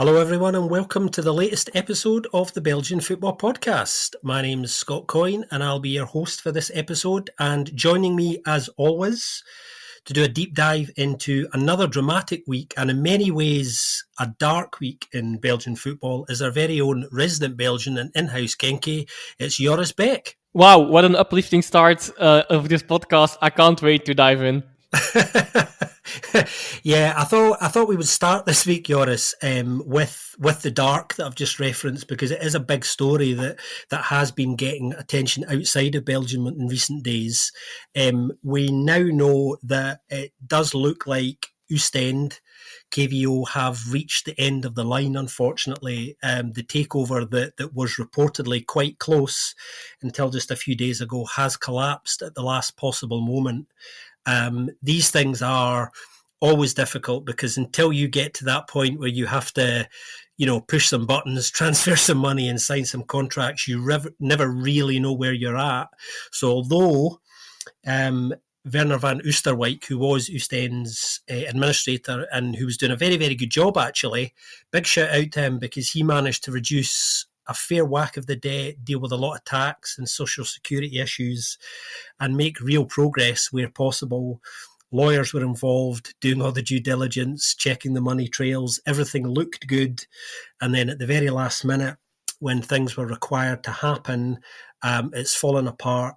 Hello, everyone, and welcome to the latest episode of the Belgian Football Podcast. My name is Scott Coyne, and I'll be your host for this episode. And joining me, as always, to do a deep dive into another dramatic week and in many ways a dark week in Belgian football is our very own resident Belgian and in-house Genki. It's Joris Beck. Wow, what an uplifting start of this podcast. I can't wait to dive in. Yeah, I thought we would start this week, Joris, with the dark that I've just referenced, because it is a big story that has been getting attention outside of Belgium in recent days. We now know that it does look like Oostende, KVO have reached the end of the line, unfortunately. The takeover that was reportedly quite close until just a few days ago has collapsed at the last possible moment. These things are always difficult because until you get to that point where you have to, push some buttons, transfer some money and sign some contracts, you never really know where you're at. So although Werner van Oosterwijk, who was Oostende's administrator and who was doing a very, very good job, actually, big shout out to him because he managed to reduce a fair whack of the debt, deal with a lot of tax and social security issues, and make real progress where possible. Lawyers were involved, doing all the due diligence, checking the money trails. Everything looked good. And then at the very last minute, when things were required to happen, it's fallen apart.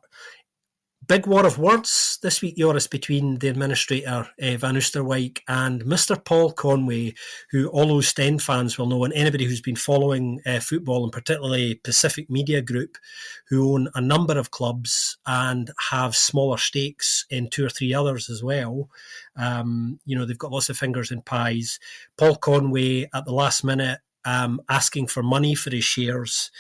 Big war of words this week, Joris, between the administrator, Van Oosterwijk, and Mr. Paul Conway, who all Oostende fans will know, and anybody who's been following football, and particularly Pacific Media Group, who own a number of clubs and have smaller stakes in two or three others as well. They've got lots of fingers in pies. Paul Conway, at the last minute, asking for money for his shares.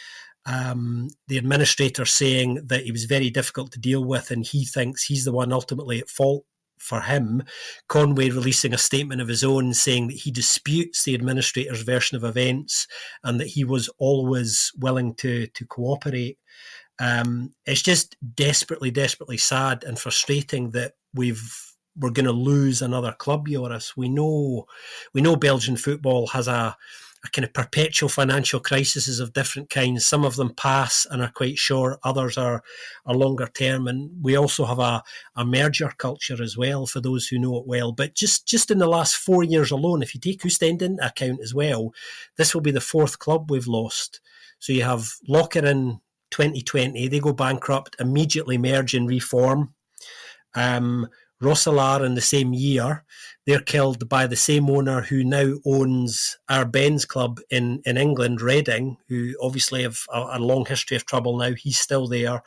The administrator saying that he was very difficult to deal with and he thinks he's the one ultimately at fault for him. Conway releasing a statement of his own saying that he disputes the administrator's version of events and that he was always willing to cooperate. It's just desperately, desperately sad and frustrating that we're going to lose another club, Joris. We know Belgian football has a kind of perpetual financial crises of different kinds. Some of them pass and are quite short. Others are longer term. And we also have a merger culture as well, for those who know it well. But just in the last 4 years alone, if you take Oostende into account as well, this will be the fourth club we've lost. So you have Locker in 2020. They go bankrupt, immediately merge and reform. Rosselaar in the same year, they're killed by the same owner who now owns our Ben's club in England, Reading, who obviously have a long history of trouble now. He's still there.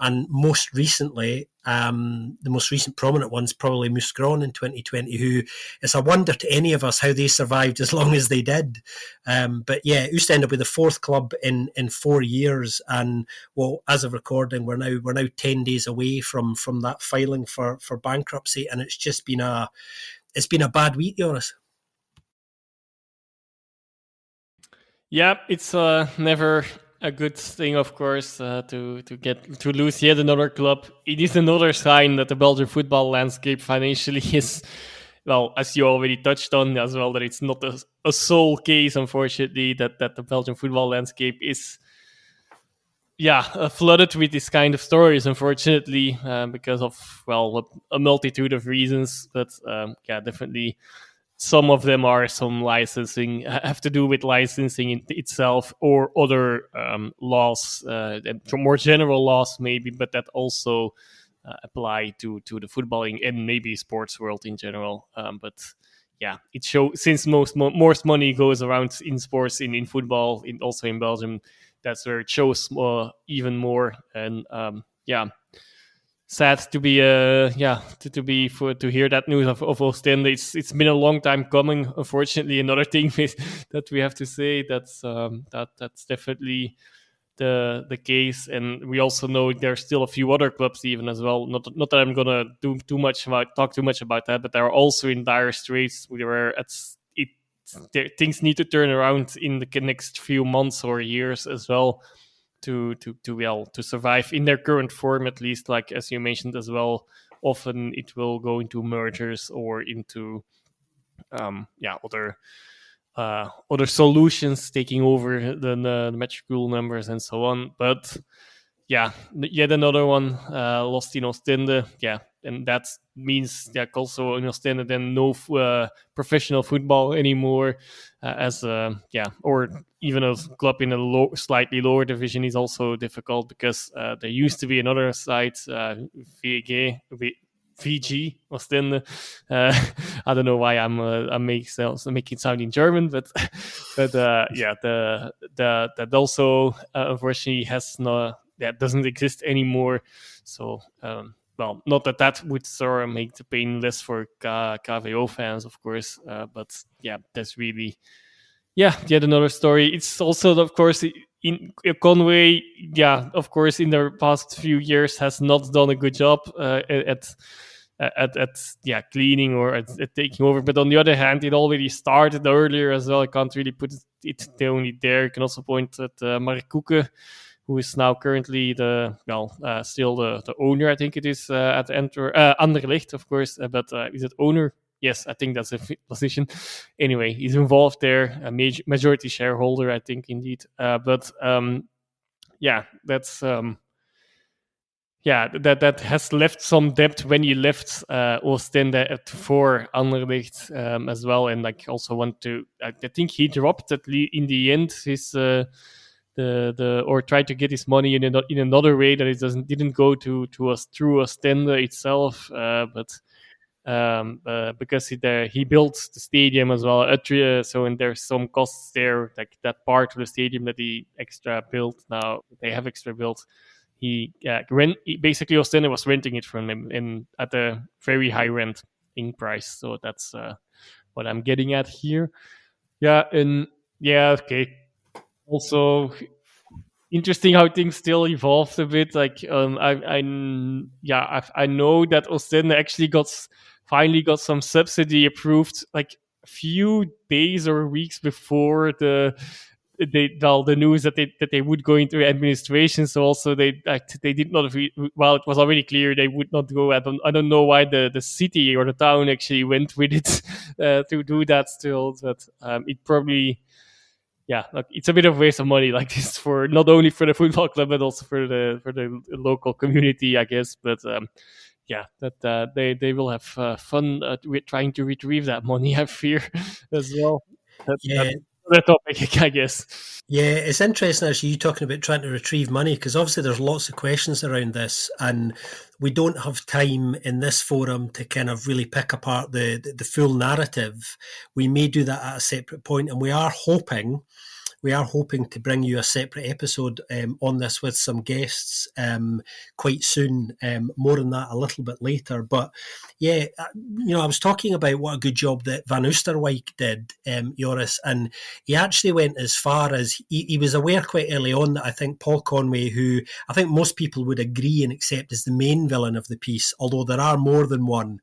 And most recently, the most recent prominent one's probably Mouscron in 2020, who it's a wonder to any of us how they survived as long as they did. But yeah, Oostende will be the fourth club in 4 years. And well, as of recording, we're now 10 days away from that filing for bankruptcy. And it's just been a bad week, Joris. Yeah, it's never a good thing, of course, to lose yet another club. It is another sign that the Belgian football landscape financially is, well, as you already touched on as well, that it's not a sole case, unfortunately, that the Belgian football landscape is flooded with this kind of stories, unfortunately, because of, well, a multitude of reasons. But definitely some of them are have to do with licensing itself or other laws, more general laws maybe, but that also apply to the footballing and maybe sports world in general. But yeah, it shows, since most money goes around in sports, in football, also in Belgium, that's where it shows even more. And sad to be to hear that news of Oostende. It's been a long time coming. Unfortunately, another thing that we have to say, that's definitely the case. And we also know there's still a few other clubs even as well. Not that I'm gonna talk too much about that, but they're also in dire straits where things need to turn around in the next few months or years as well, to survive in their current form, at least. Like, as you mentioned as well, often it will go into mergers or into other other solutions taking over the match rule numbers and so on. But yeah, yet another one lost in Oostende. Yeah, and that means that also in Oostende then no professional football anymore. Or even a club in a slightly lower division is also difficult because there used to be another side, VG Oostende. I don't know why I'm making it sound in German, but that also unfortunately has no, that doesn't exist anymore. So well, not that would sort of make the pain less for KVO fans, of course, but yeah, that's really yet another story. It's also, of course, in Conway, of course, in the past few years has not done a good job at cleaning or at taking over. But on the other hand, it already started earlier as well. I can't really put it only there. You can also point at Mark Koeken, who is now currently still the owner, I think it is, at Anderlecht, of course. But is it owner? Yes, I think that's a position. Anyway, he's involved there, a majority shareholder, I think, indeed. That's that has left some debt when he left Oostende for Anderlecht as well, and like also want to. I think he dropped in the end his or tried to get his money in another way that it didn't go to us through Oostende itself, but. Because he built the stadium as well, so and there's some costs there, like that part of the stadium that he extra built. Now they have extra built. Basically Ostende was renting it from him at a very high renting price. So that's what I'm getting at here. Okay. Also, interesting how things still evolved a bit. Like I know that Ostende actually finally got some subsidy approved like a few days or weeks before the news that they would go into administration. So also they did not it was already clear they would not go. I don't know why the city or the town actually went with it to do that still, but it probably. Yeah, look, it's a bit of a waste of money like this for not only for the football club but also for the local community, I guess. But that they will have fun with trying to retrieve that money, I fear, as well. That's another topic, I guess. Yeah, it's interesting actually you talking about trying to retrieve money, because obviously there's lots of questions around this, and we don't have time in this forum to kind of really pick apart the full narrative. We may do that at a separate point, and we are hoping to bring you a separate episode on this with some guests quite soon. More on that a little bit later. But yeah, I was talking about what a good job that Van Oosterwijk did, Joris, and he actually went as far as he was aware quite early on that I think Paul Conway, who I think most people would agree and accept as the main villain of the piece, although there are more than one.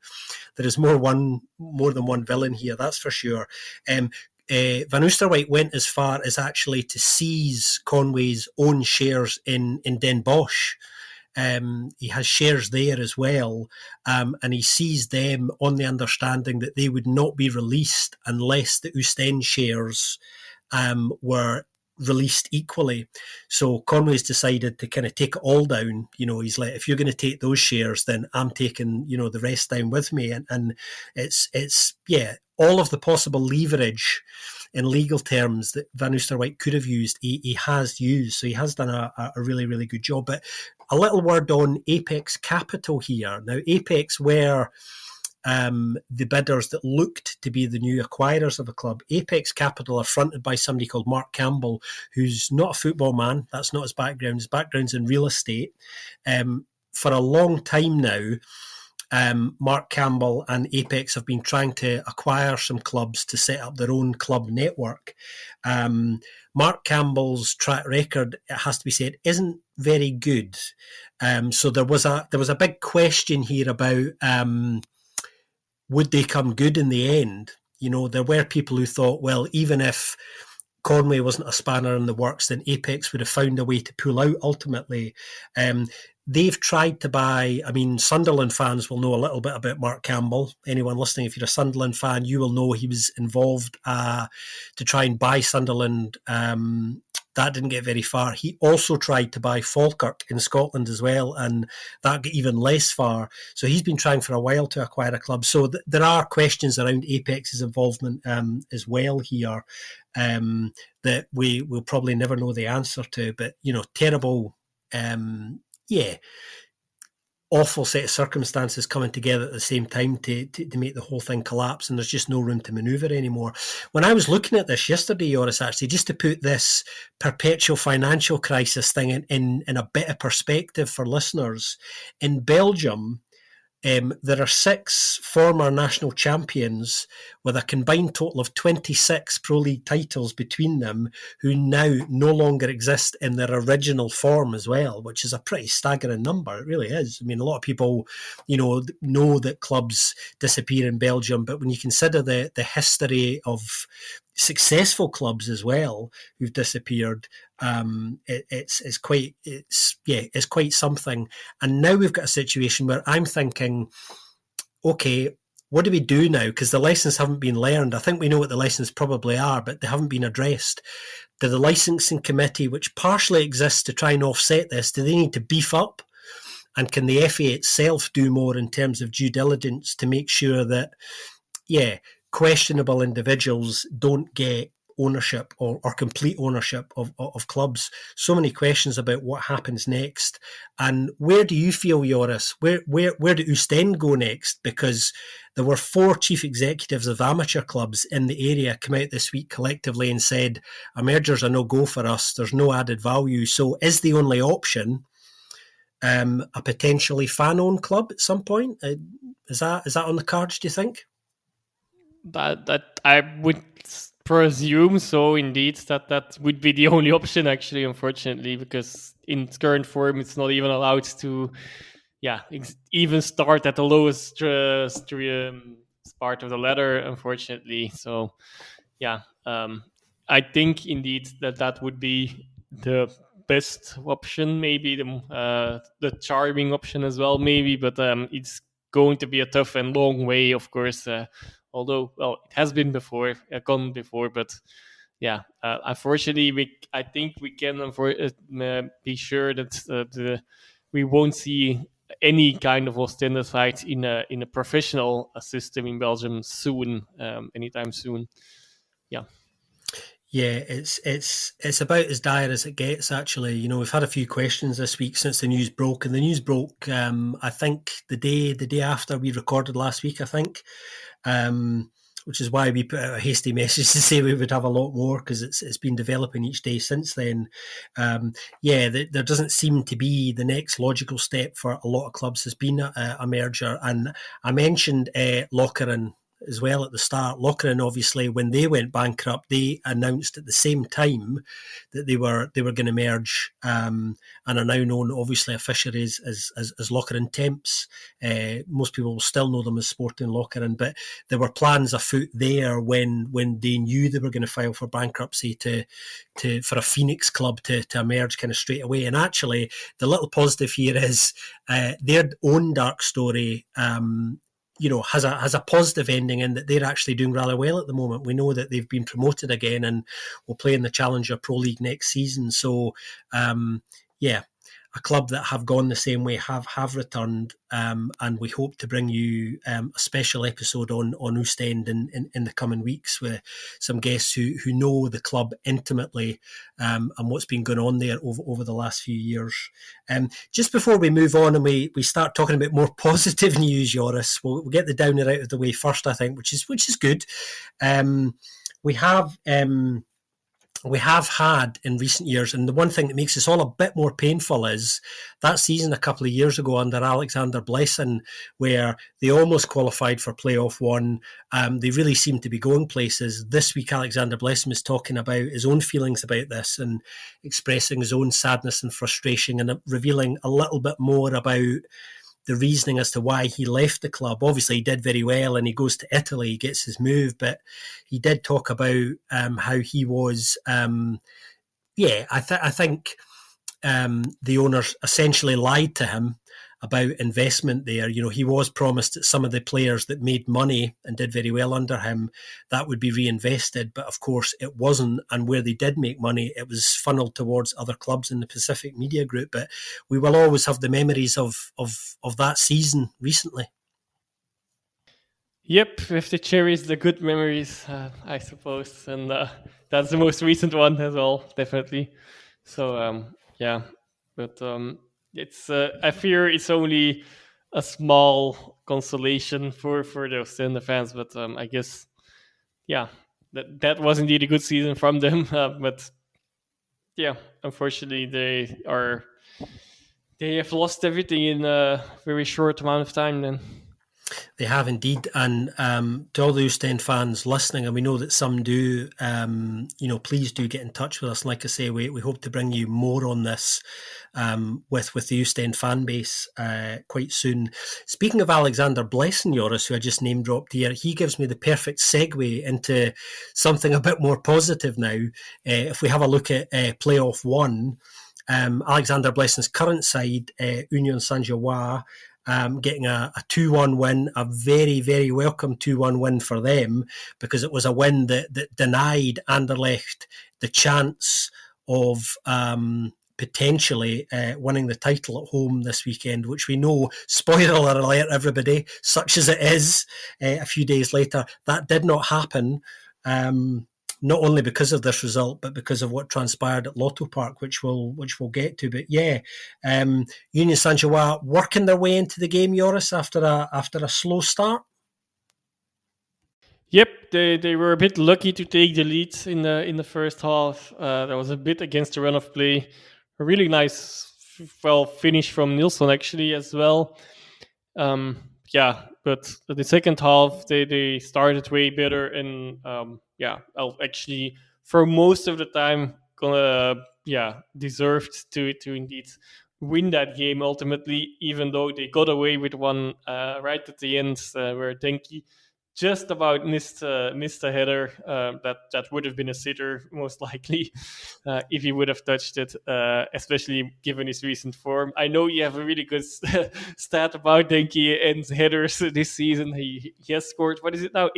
There is more than one villain here, that's for sure. Van Oosterwijk went as far as actually to seize Conway's own shares in Den Bosch. He has shares there as well, and he seized them on the understanding that they would not be released unless the Oostende shares were released equally. So Conway's decided to kind of take it all down. He's like, if you're going to take those shares, then I'm taking, the rest down with me. And it's all of the possible leverage in legal terms that Van Oosterwijk could have used, he has used. So he has done a really, really good job. But a little word on Apex Capital here. Now, Apex were the bidders that looked to be the new acquirers of the club. Apex Capital are fronted by somebody called Mark Campbell, who's not a football man. That's not his background. His background's in real estate. For a long time now, Mark Campbell and Apex have been trying to acquire some clubs to set up their own club network. Mark Campbell's track record, it has to be said, isn't very good. So there was a big question here about would they come good in the end? There were people who thought, well, even if Conway wasn't a spanner in the works, then Apex would have found a way to pull out ultimately. they've tried to buy. I mean, Sunderland fans will know a little bit about Mark Campbell. Anyone listening, if you're a Sunderland fan, you will know he was involved to try and buy Sunderland. That didn't get very far. He also tried to buy Falkirk in Scotland as well, and that got even less far. So he's been trying for a while to acquire a club. So there are questions around Apex's involvement as well here that we will probably never know the answer to. But, terrible, awful set of circumstances coming together at the same time to make the whole thing collapse, and there's just no room to manoeuvre anymore. When I was looking at this yesterday, Joris, actually, just to put this perpetual financial crisis thing in a bit of perspective for listeners, in Belgium, there are 6 former national champions with a combined total of 26 Pro League titles between them, who now no longer exist in their original form as well, which is a pretty staggering number. It really is. I mean, a lot of people, know that clubs disappear in Belgium, but when you consider the history of successful clubs as well who've disappeared, it's quite something. And now we've got a situation where I'm thinking, okay, what do we do now? Because the lessons haven't been learned. I think we know what the lessons probably are, but they haven't been addressed. Do the licensing committee, which partially exists to try and offset this, do they need to beef up? And can the FA itself do more in terms of due diligence to make sure that, questionable individuals don't get ownership or complete ownership of clubs? So many questions about what happens next. And where do you feel, Joris, where do Oostende go next? Because there were 4 chief executives of amateur clubs in the area come out this week collectively and said, a merger's a no-go for us. There's no added value. So is the only option a potentially fan-owned club at some point? Is that on the cards, do you think? That I would presume so, indeed, that would be the only option, actually, unfortunately, because in its current form it's not even allowed to even start at the lowest part of the ladder, unfortunately. So I think indeed that would be the best option, maybe the charming option as well, maybe, but it's going to be a tough and long way, of course, although, well, it has been gone before, but unfortunately, I think we can be sure that we won't see any kind of Oostende fight in a professional system in Belgium soon, anytime soon. Yeah, it's about as dire as it gets, actually. We've had a few questions this week since the news broke, and the news broke, I think, the day after we recorded last week, I think, which is why we put out a hasty message to say we would have a lot more, because it's been developing each day since then. There doesn't seem to be the next logical step for a lot of clubs has been a merger, and I mentioned Lokeren as well at the start. Lokeren, obviously, when they went bankrupt, they announced at the same time that they were going to merge, and are now known, obviously, officially as Lokeren Temps. Most people will still know them as Sporting Lokeren, but there were plans afoot there when they knew they were going to file for bankruptcy for a Phoenix club to emerge kind of straight away. And actually, the little positive here is their own dark story has a positive ending in that they're actually doing really well at the moment. We know that they've been promoted again and will play in the Challenger Pro League next season. So, a club that have gone the same way have returned, and we hope to bring you a special episode on Oostende in the coming weeks with some guests who know the club intimately, and what's been going on there over the last few years. Just before we move on and we start talking about more positive news, Joris, we'll get the downer out of the way first, I think, which is good. We have had in recent years, and the one thing that makes this all a bit more painful is that season a couple of years ago under Alexander Blessin, where they almost qualified for playoff one. They really seemed to be going places. This week, Alexander Blessin was talking about his own feelings about this and expressing his own sadness and frustration, and revealing a little bit more about the reasoning as to why he left the club. Obviously, he did very well and he goes to Italy, he gets his move, but he did talk about how he was, I think the owners essentially lied to him about investment there. You know, he was promised that some of the players that made money and did very well under him, that would be reinvested. But of course it wasn't. And where they did make money, it was funneled towards other clubs in the Pacific Media Group. But we will always have the memories of that season recently. Yep, we have to cherish the good memories, I suppose. And that's the most recent one as well, definitely. So, yeah. But it's I fear it's only a small consolation for the Oostende fans. But I guess, yeah, that was indeed a good season from them. But yeah, unfortunately, they have lost everything in a very short amount of time then. They have indeed. And to all the Oostende fans listening, and we know that some do, please do get in touch with us. Like I say, we hope to bring you more on this with the Oostende fan base quite soon. Speaking of Alexander Blesson, Joris, who I just name dropped here, he gives me the perfect segue into something a bit more positive now. If we have a look at playoff one, Alexander Blesson's current side, Union Saint-Gilloise, getting a 2-1 win, a very, very welcome 2-1 win for them, because it was a win that denied Anderlecht the chance of potentially winning the title at home this weekend, which we know, spoiler alert everybody, such as it is, a few days later, that did not happen. Not only because of this result, but because of what transpired at Lotto Park, which we'll get to. But yeah, Union Saint-Gilloise working their way into the game, Joris, after a slow start. Yep, they were a bit lucky to take the lead in the first half. There was a bit against the run of play. A really nice, finish from Nilsson actually as well. Yeah, but the second half they started way better, and actually for most of the time deserved to indeed win that game ultimately, even though they got away with one right at the end where Denki just about missed a header that would have been a sitter most likely if he would have touched it, especially given his recent form. I know you have a really good stat about Denki and headers this season. He has scored, what is it now,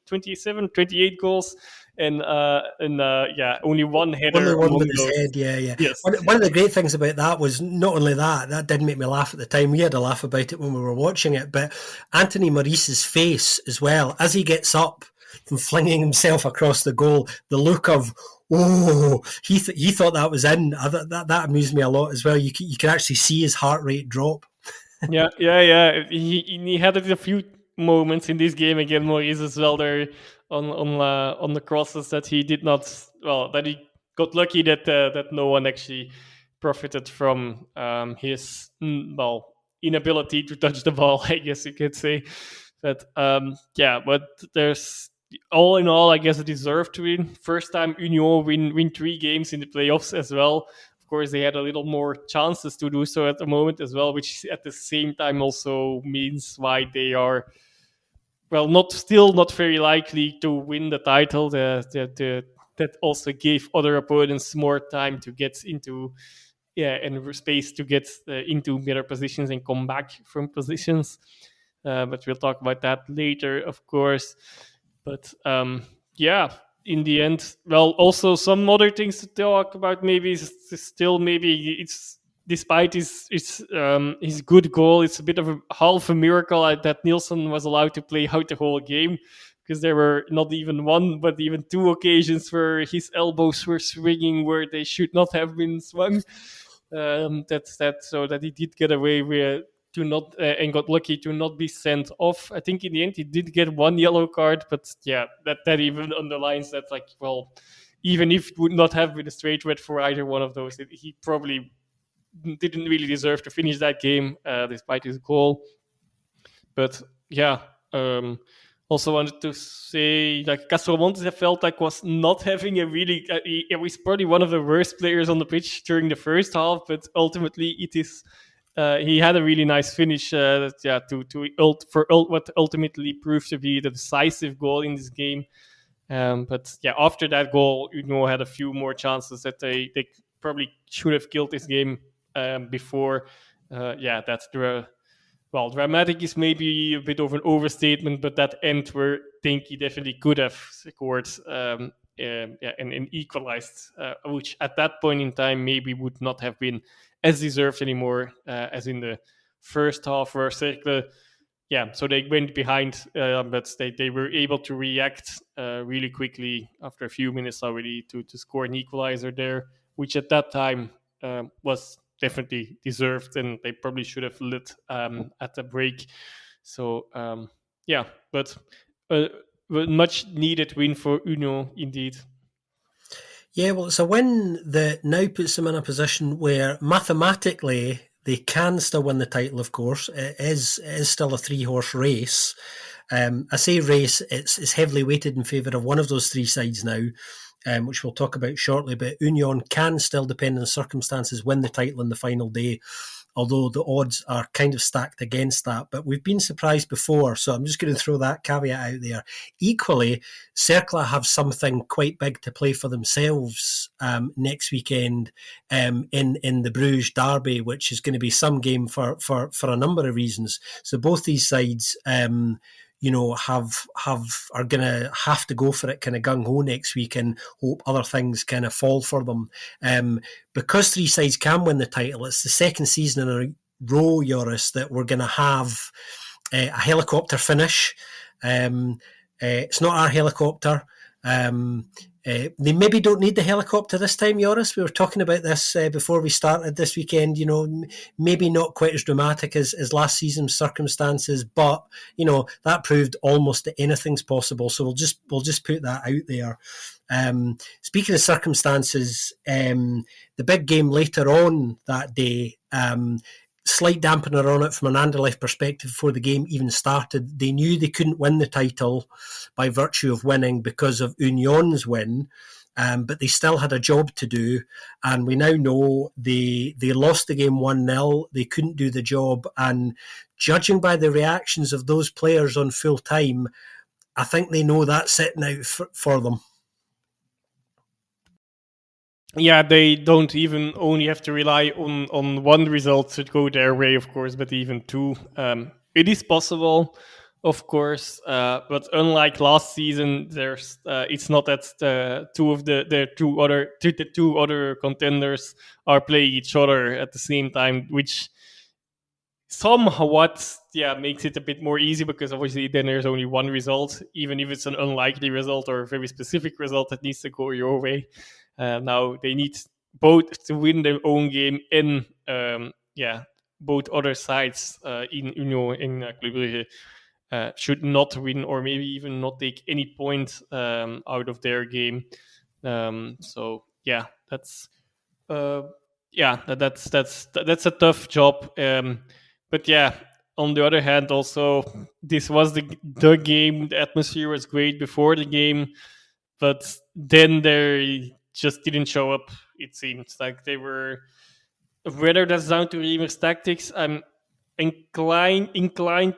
28 goals, and only one header. Only one with his head, yeah. Yes. One of the great things about that was not only that did make me laugh at the time. We had a laugh about it when we were watching it, but Anthony Maurice's face as well, as he gets up from flinging himself across the goal, the look of, he thought that was in. That amused me a lot as well. You can actually see his heart rate drop. Yeah. He had it a few moments in this game again, Maurice as well, there on the crosses that he did not, that he got lucky that no one actually profited from his inability to touch the ball, I guess you could say. But but there's, all in all, I guess, a deserved win. First time Union win 3 games in the playoffs as well. Of course, they had a little more chances to do so at the moment as well, which at the same time also means why they are, still not very likely to win the title. That also gave other opponents more time to get into, and space to get into better positions and come back from positions. But we'll talk about that later, of course. But in the end, also some other things to talk about. Maybe it's despite his good goal, it's a bit of a half a miracle that Nilsson was allowed to play out the whole game, because there were not even one, but even 2 occasions where his elbows were swinging where they should not have been swung. That's so that he did get away with and got lucky to not be sent off. I think in the end he did get 1 yellow card, but that even underlines that, even if it would not have been a straight red for either one of those, he probably didn't really deserve to finish that game despite his goal. But also wanted to say, Castro Montes, I felt was not having a really, he was probably one of the worst players on the pitch during the first half, but ultimately it is, he had a really nice finish what ultimately proved to be the decisive goal in this game. But after that goal, Union had a few more chances that they probably should have killed this game before. That's dramatic is maybe a bit of an overstatement, but that end where Tinky definitely could have scored and equalized, which at that point in time maybe would not have been as deserved anymore as in the first half where Cercle. Yeah, so they went behind, but they were able to react really quickly after a few minutes already to score an equalizer there, which at that time was definitely deserved, and they probably should have lit at the break. So but a much needed win for Union indeed. Yeah, well, it's a win that now puts them in a position where mathematically they can still win the title, of course. It is still a 3-horse race. I say race, it's heavily weighted in favour of one of those three sides now, which we'll talk about shortly. But Union can still, depending on circumstances, win the title on the final day, although the odds are kind of stacked against that. But we've been surprised before, so I'm just going to throw that caveat out there. Equally, Cercle have something quite big to play for themselves next weekend in the Bruges derby, which is going to be some game for a number of reasons. So both these sides are going to have to go for it kind of gung-ho next week and hope other things kind of fall for them. Because three sides can win the title, it's the second season in a row, Joris, that we're going to have a helicopter finish. It's not our helicopter. They maybe don't need the helicopter this time, Joris. We were talking about this before we started this weekend. Maybe not quite as dramatic as last season's circumstances, but that proved almost that anything's possible. So we'll just put that out there. Speaking of circumstances, the big game later on that day. Slight dampener on it from an Anderlecht perspective before the game even started. They knew they couldn't win the title by virtue of winning because of Union's win, but they still had a job to do. And we now know they lost the game 1-0. They couldn't do the job. And judging by the reactions of those players on full time, I think they know that's sitting out for them. Yeah, they don't even only have to rely on one result to go their way, of course, but even two. It is possible, of course, but unlike last season, it's not that the two other contenders are playing each other at the same time, which somewhat makes it a bit more easy, because obviously then there's only one result, even if it's an unlikely result or a very specific result that needs to go your way. Now they need both to win their own game in both other sides in Union in Club Brugge should not win, or maybe even not take any point out of their game. That's a tough job. But yeah, on the other hand, also this was the game. The atmosphere was great before the game, but then they just didn't show up. It seems like they were. Whether that's down to Reamer's tactics, I'm inclined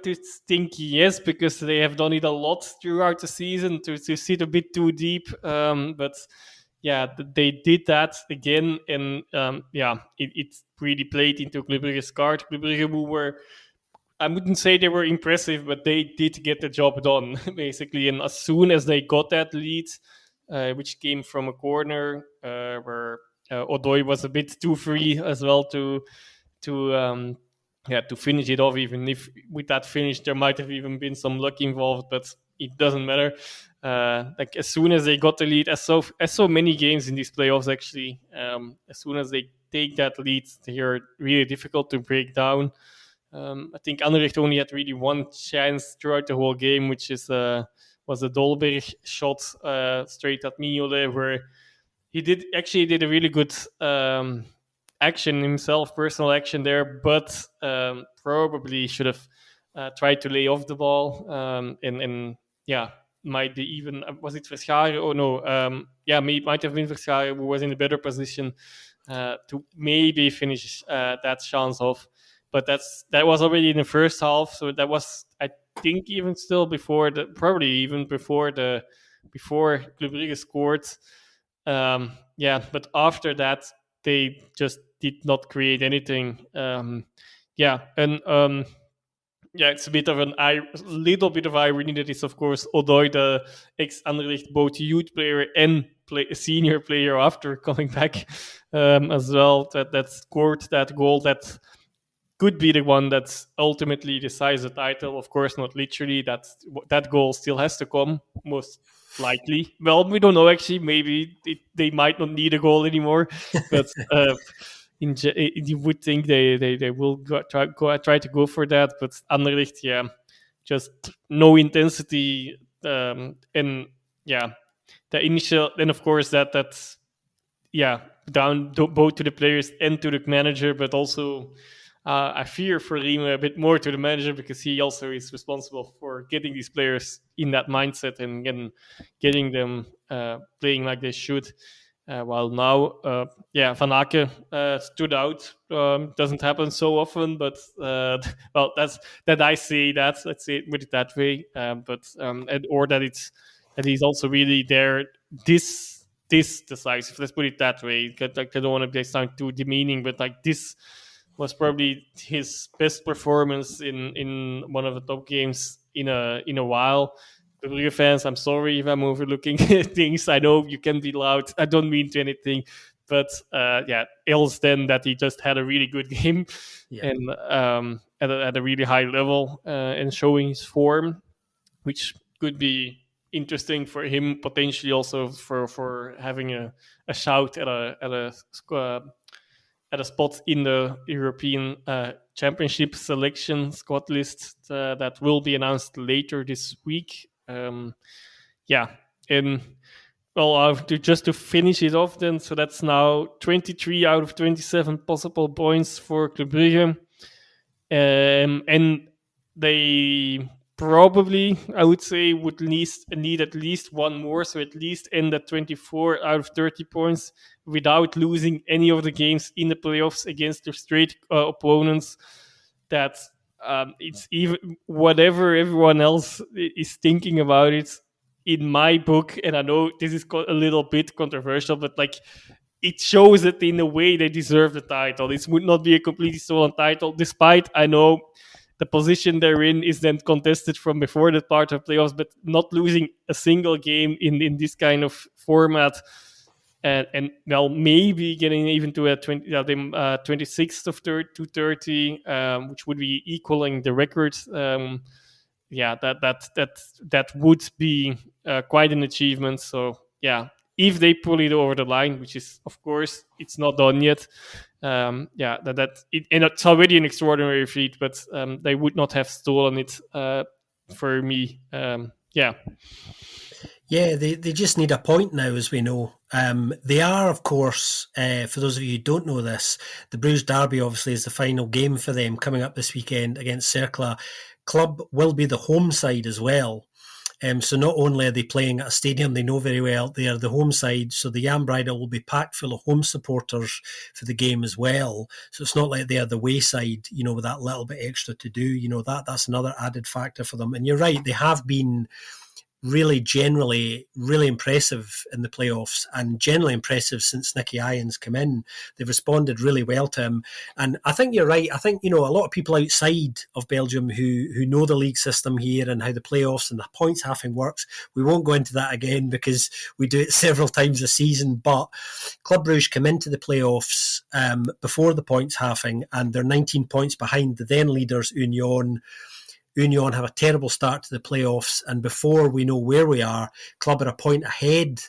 to think yes, because they have done it a lot throughout the season to sit a bit too deep. But yeah, they did that again, and it really played into Club Brugge's card. Club Brugge, who were, I wouldn't say they were impressive, but they did get the job done, basically. And as soon as they got that lead, which came from a corner where Odoi was a bit too free as well to finish it off, even if with that finish there might have even been some luck involved, but it doesn't matter. Like as soon as they got the lead, as so many games in these playoffs actually, as soon as they take that lead, they are really difficult to break down. I think Anderlecht only had really one chance throughout the whole game, which was a Dolberg shot straight at Mignolet, where he did a really good action himself, personal action there, but probably should have tried to lay off the ball. Might be even, was it Verscharen? Oh no, might have been Verscharen who was in a better position to maybe finish that chance off. But that was already in the first half, so that was, I think, even still before Club Brugge scored. But after that, they just did not create anything. It's a bit of little bit of irony that is, of course, Odoi, the ex-Anderlecht both youth player and a senior player after coming back as well, that scored that goal that could be the one that ultimately decides the title. Of course, not literally. That goal still has to come, most likely. Well, we don't know actually. Maybe they might not need a goal anymore, but you would think they will try to go for that. But Anderlecht, just no intensity, and the initial. Then of course that's down both to the players and to the manager, but also I fear for Riemer a bit more to the manager, because he also is responsible for getting these players in that mindset and getting them playing like they should. While now, Van Aken stood out. Doesn't happen so often, but well, that I say that. Let's say it, put it that way. Or that he's also really there. This decisive. Let's put it that way. I don't want to sound too demeaning, but like this was probably his best performance in one of the top games in a while. The Brugge fans, I'm sorry if I'm overlooking things. I know you can be loud. I don't mean to anything, but else then that he just had a really good game and at a really high level and showing his form, which could be interesting for him, potentially also for having a shout at a spot in the European Championship selection squad list that will be announced later this week. And well, just to finish it off then, so that's now 23 out of 27 possible points for Club Brugge. And they probably, I would say, would need at least one more, so at least end at 24 out of 30 points without losing any of the games in the playoffs against their straight opponents. That it's even whatever everyone else is thinking about it. In my book, and I know this is a little bit controversial, but like it shows that in a way they deserve the title. This would not be a completely stolen title, despite I know the position they're in is then contested from before that part of playoffs, but not losing a single game in this kind of format. And well, maybe getting even to a 26th of 230, which would be equaling the record. That would be quite an achievement. So if they pull it over the line, which is of course it's not done yet, and it's already an extraordinary feat, but they would not have stolen it for me. They just need a point now, as we know. They are, of course, for those of you who don't know this, the Bruges Derby obviously is the final game for them coming up this weekend against Cercle. Club will be the home side as well. So not only are they playing at a stadium they know very well, they are the home side. So the Jan Bridal will be packed full of home supporters for the game as well. So it's not like they are the wayside, with that little bit extra to do. That's another added factor for them. And you're right, they have been really generally really impressive in the playoffs, and generally impressive since Nicky Irons come in. They've responded really well to him, and I think you're right. I think a lot of people outside of Belgium who know the league system here and how the playoffs and the points halving works, we won't go into that again because we do it several times a season. But Club Brugge come into the playoffs before the points halving, and they're 19 points behind the then leaders Union. Union have a terrible start to the playoffs, and before we know where we are, Club are a point ahead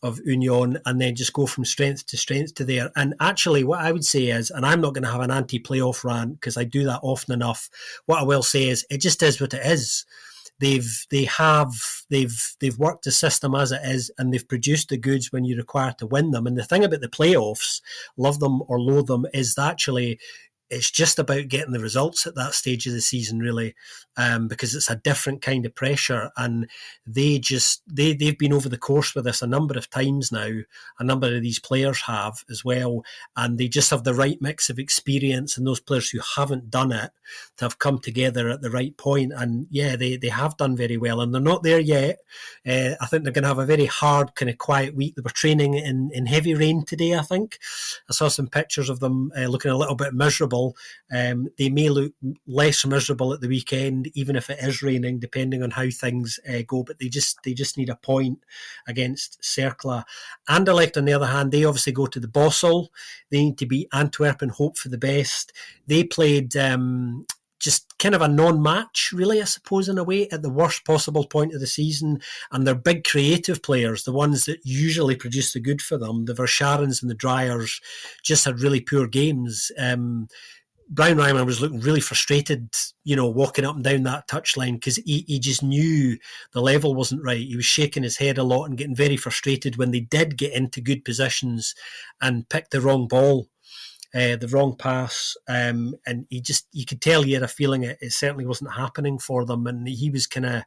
of Union, and then just go from strength to there. And actually, what I would say is, and I'm not going to have an anti-playoff rant because I do that often enough. What I will say is, it just is what it is. They've worked the system as it is, and they've produced the goods when you're required to win them. And the thing about the playoffs, love them or loathe them, is that actually it's just about getting the results at that stage of the season, really, because it's a different kind of pressure. And they've been over the course with this a number of times now. A number of these players have as well, and they just have the right mix of experience. And those players who haven't done it to have come together at the right point. And yeah, they have done very well, and they're not there yet. I think they're going to have a very hard, kind of quiet week. They were training in heavy rain today, I think. I saw some pictures of them looking a little bit miserable. They may look less miserable at the weekend, even if it is raining, depending on how things go. But they just need a point against Cercle. Anderlecht, on the other hand, they obviously go to the Bossel. They need to beat Antwerp and hope for the best. They played just kind of a non-match, really, I suppose, in a way, at the worst possible point of the season. And they're big creative players, the ones that usually produce the good for them. The Verscharens and the Dryers just had really poor games. Brian Reimer was looking really frustrated, walking up and down that touchline, because he just knew the level wasn't right. He was shaking his head a lot and getting very frustrated when they did get into good positions and picked the wrong ball. The wrong pass, and you could tell he had a feeling it certainly wasn't happening for them, and he was kind of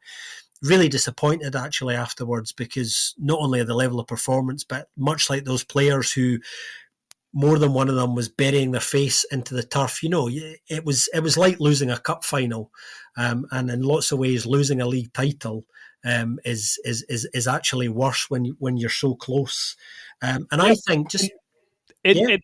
really disappointed actually afterwards, because not only the level of performance, but much like those players who, more than one of them was burying their face into the turf. It was like losing a cup final, and in lots of ways losing a league title is actually worse when you're so close. And I think just in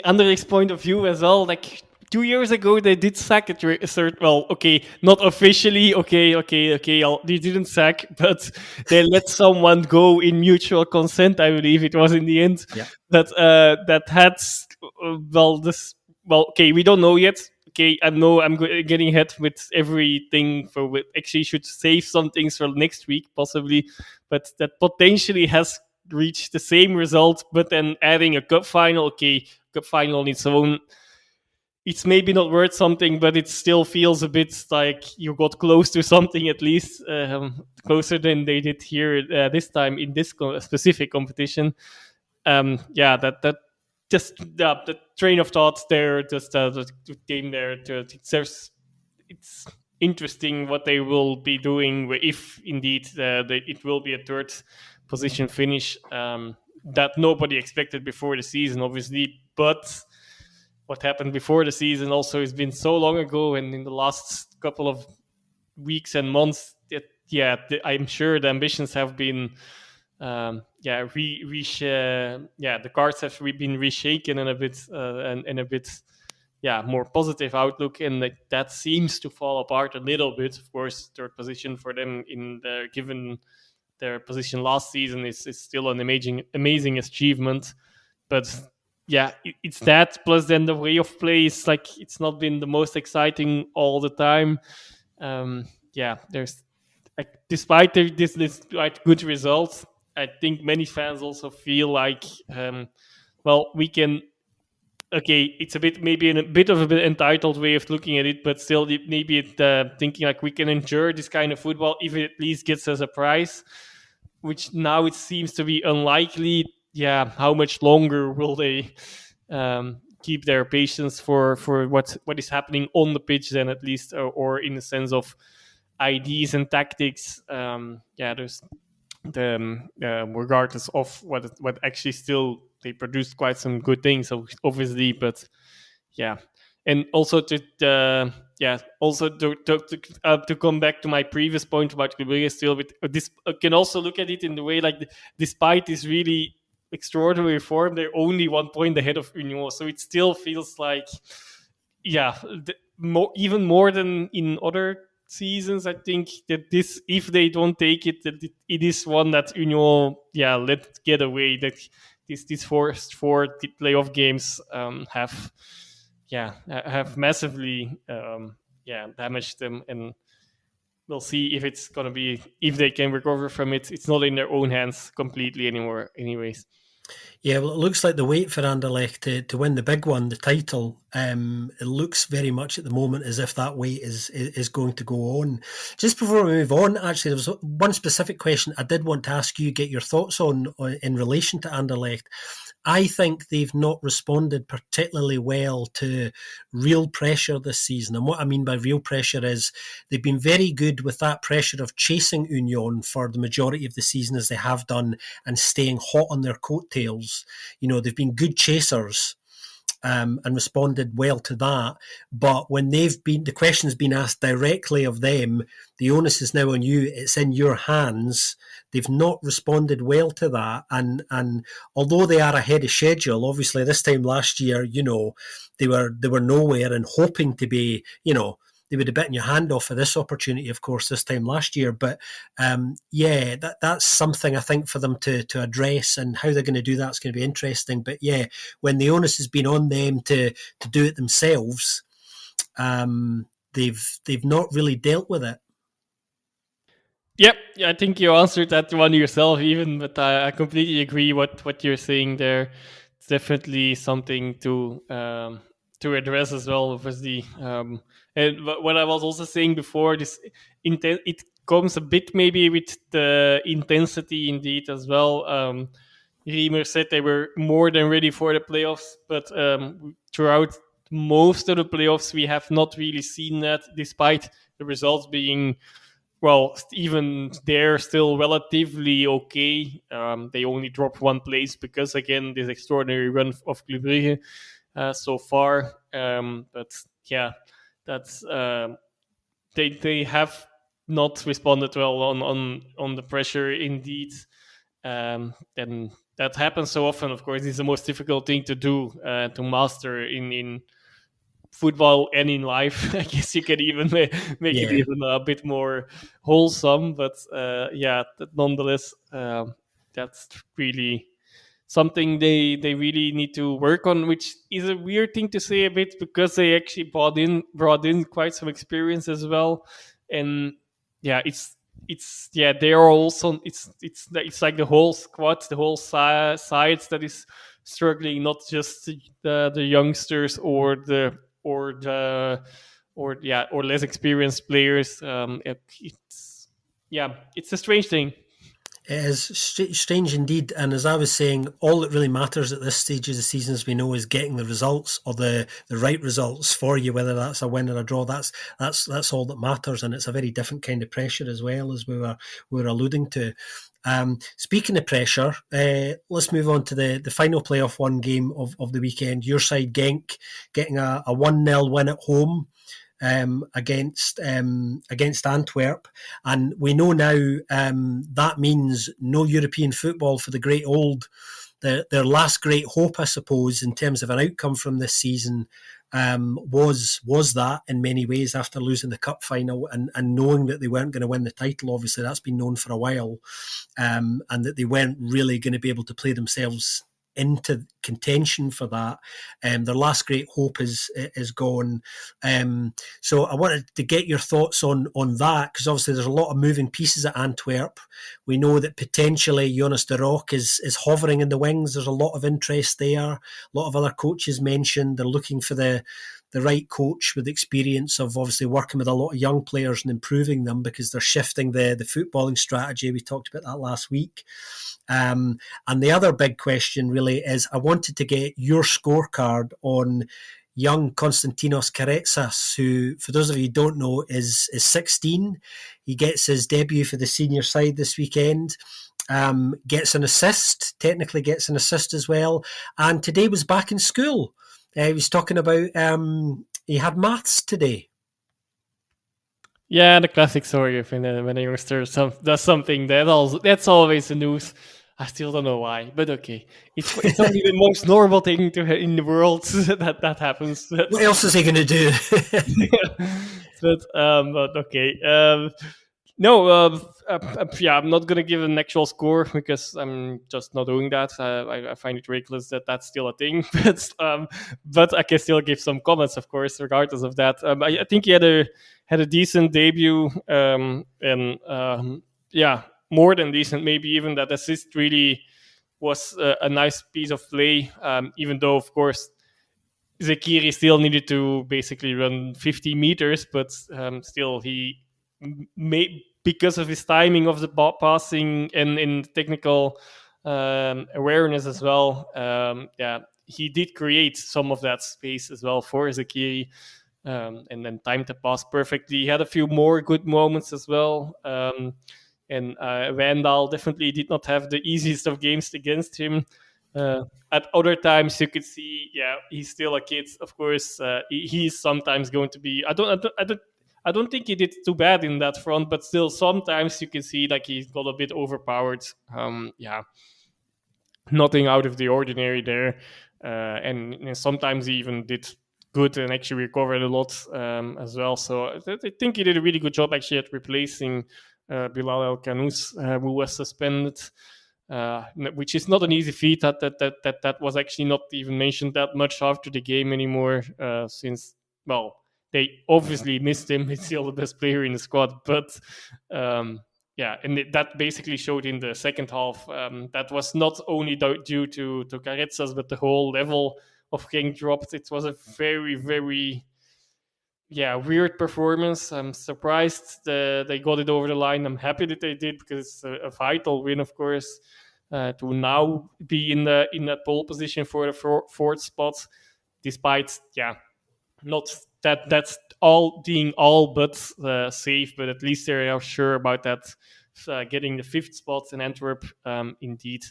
Anderlecht's point of view as well, like 2 years ago they did sack a third. Well, okay, not officially. Okay. They didn't sack, but they let someone go in mutual consent. I believe it was in the end. Yeah. That had okay, we don't know yet. Okay, I know I'm getting ahead with everything. Actually, should save some things for next week possibly, but that potentially has reach the same result, but then adding a cup final. Okay, cup final on its own, it's maybe not worth something, but it still feels a bit like you got close to something, at least closer than they did here this time in this specific competition. That just the train of thought there, just the game there. It's interesting what they will be doing if indeed it will be a third position finish that nobody expected before the season, obviously. But what happened before the season also has been so long ago, and in the last couple of weeks and months, I'm sure the ambitions have been the cards have been reshaken and a bit more positive outlook, and that seems to fall apart a little bit. Of course, third position for them given their position last season is still an amazing achievement. But yeah, it's that, plus then the way of play is like it's not been the most exciting all the time. There's despite this quite good results, I think many fans also feel like we can. Okay, it's a bit of an entitled way of looking at it, but still maybe thinking like we can endure this kind of football if it at least gets us a prize, which now it seems to be unlikely. Yeah, how much longer will they keep their patience for what is happening on the pitch then, at least, or in the sense of ideas and tactics? There's regardless of what actually still they produced quite some good things, obviously, but yeah. And also to come back to my previous point about Club Brugge, still with this, can also look at it in the way like despite this really extraordinary form, they're only 1 point ahead of Union, so it still feels like even more than in other seasons. I think that this, if they don't take it, that it is one that Union let get away. That these first four playoff games have massively damaged them, and we'll see if it's gonna be, if they can recover from it. It's not in their own hands completely anymore, anyways. Yeah, well, it looks like the wait for Anderlecht to win the big one, the title. It looks very much at the moment as if that wait is going to go on. Just before we move on, actually, there was one specific question I did want to ask you, get your thoughts on in relation to Anderlecht. I think they've not responded particularly well to real pressure this season. And what I mean by real pressure is they've been very good with that pressure of chasing Union for the majority of the season, as they have done, and staying hot on their coattails. They've been good chasers. And responded well to that. But when the question's been asked directly of them, the onus is now on you. It's in your hands. They've not responded well to that. And although they are ahead of schedule, obviously this time last year, they were nowhere and hoping to be, they would have bitten your hand off for this opportunity, of course, this time last year. But that's something I think for them to address, and how they're going to do that's going to be interesting. But yeah, when the onus has been on them to do it themselves, they've not really dealt with it. Yep, I think you answered that one yourself, even. But I completely agree what you're saying there. It's definitely something to address as well, obviously. And what I was also saying before, it comes a bit maybe with the intensity indeed as well. Riemer said they were more than ready for the playoffs, but throughout most of the playoffs, we have not really seen that, despite the results being, well, even they're still relatively okay. They only dropped one place because, again, this extraordinary run of Club Brugge so far. But yeah, that's they have not responded well on the pressure indeed. And that happens so often. Of course, it's the most difficult thing to do, to master in football and in life. I guess you can even make it even a bit more wholesome. But nonetheless, that's really something they really need to work on, which is a weird thing to say a bit, because they actually brought in quite some experience as well. And yeah, they are also, it's like the whole squad, the whole sides that is struggling, not just the youngsters or less experienced players. It's a strange thing. It is strange indeed. And as I was saying, all that really matters at this stage of the season, as we know, is getting the results, or the right results for you, whether that's a win or a draw. That's all that matters. And it's a very different kind of pressure as well, as we were alluding to. Speaking of pressure, let's move on to the final playoff one game of the weekend. Your side, Genk, getting a 1-0 win at home against Antwerp, and we know now that means no European football for the great old. Their last great hope, I suppose, in terms of an outcome from this season, was that in many ways, after losing the cup final and knowing that they weren't going to win the title. Obviously, that's been known for a while, and that they weren't really going to be able to play themselves into contention for that. Their last great hope is gone. So I wanted to get your thoughts on that, because obviously there's a lot of moving pieces at Antwerp. We know that potentially Jonas de Rock is hovering in the wings. There's a lot of interest there. A lot of other coaches mentioned they're looking for the right coach with experience of obviously working with a lot of young players and improving them, because they're shifting the footballing strategy. We talked about that last week. And the other big question really is, I wanted to get your scorecard on young Konstantinos Karetsas, who, for those of you who don't know, is 16. He gets his debut for the senior side this weekend. Gets an assist, technically gets an assist as well. And today was back in school. He was talking about he had maths today. Yeah, the classic story of when a youngster does something that's always the news. I still don't know why, but okay, it's only the most normal thing in the world that happens. What else is he going to do? but okay. No, I'm not gonna give an actual score, because I'm just not doing that. I find it ridiculous that that's still a thing. But I can still give some comments, of course, regardless of that. I think he had a decent debut, more than decent. Maybe even that assist really was a nice piece of play. Even though, of course, Zekiri still needed to basically run 50 meters, but still he made, because of his timing of the passing and in technical awareness as well. He did create some of that space as well for Zakiri, and then timed the pass perfectly. He had a few more good moments as well. And Vandal definitely did not have the easiest of games against him. At other times, you could see, he's still a kid. Of course, he's sometimes going to be. I don't think he did too bad in that front, but still, sometimes you can see like he got a bit overpowered. Nothing out of the ordinary there, and sometimes he even did good and actually recovered a lot as well. So I think he did a really good job actually at replacing Bilal El Kanous, who was suspended. Which is not an easy feat. That was actually not even mentioned that much after the game anymore, since they obviously missed him. He's still the best player in the squad, but that basically showed in the second half. That was not only due to Carezas, but the whole level of Genk dropped. It was a very, very weird performance. I'm surprised they got it over the line. I'm happy that they did, because it's a vital win, of course, to now be in that pole position for the fourth spot, despite not that's all being all but safe, but at least they are sure about that, getting the fifth spot in Antwerp, indeed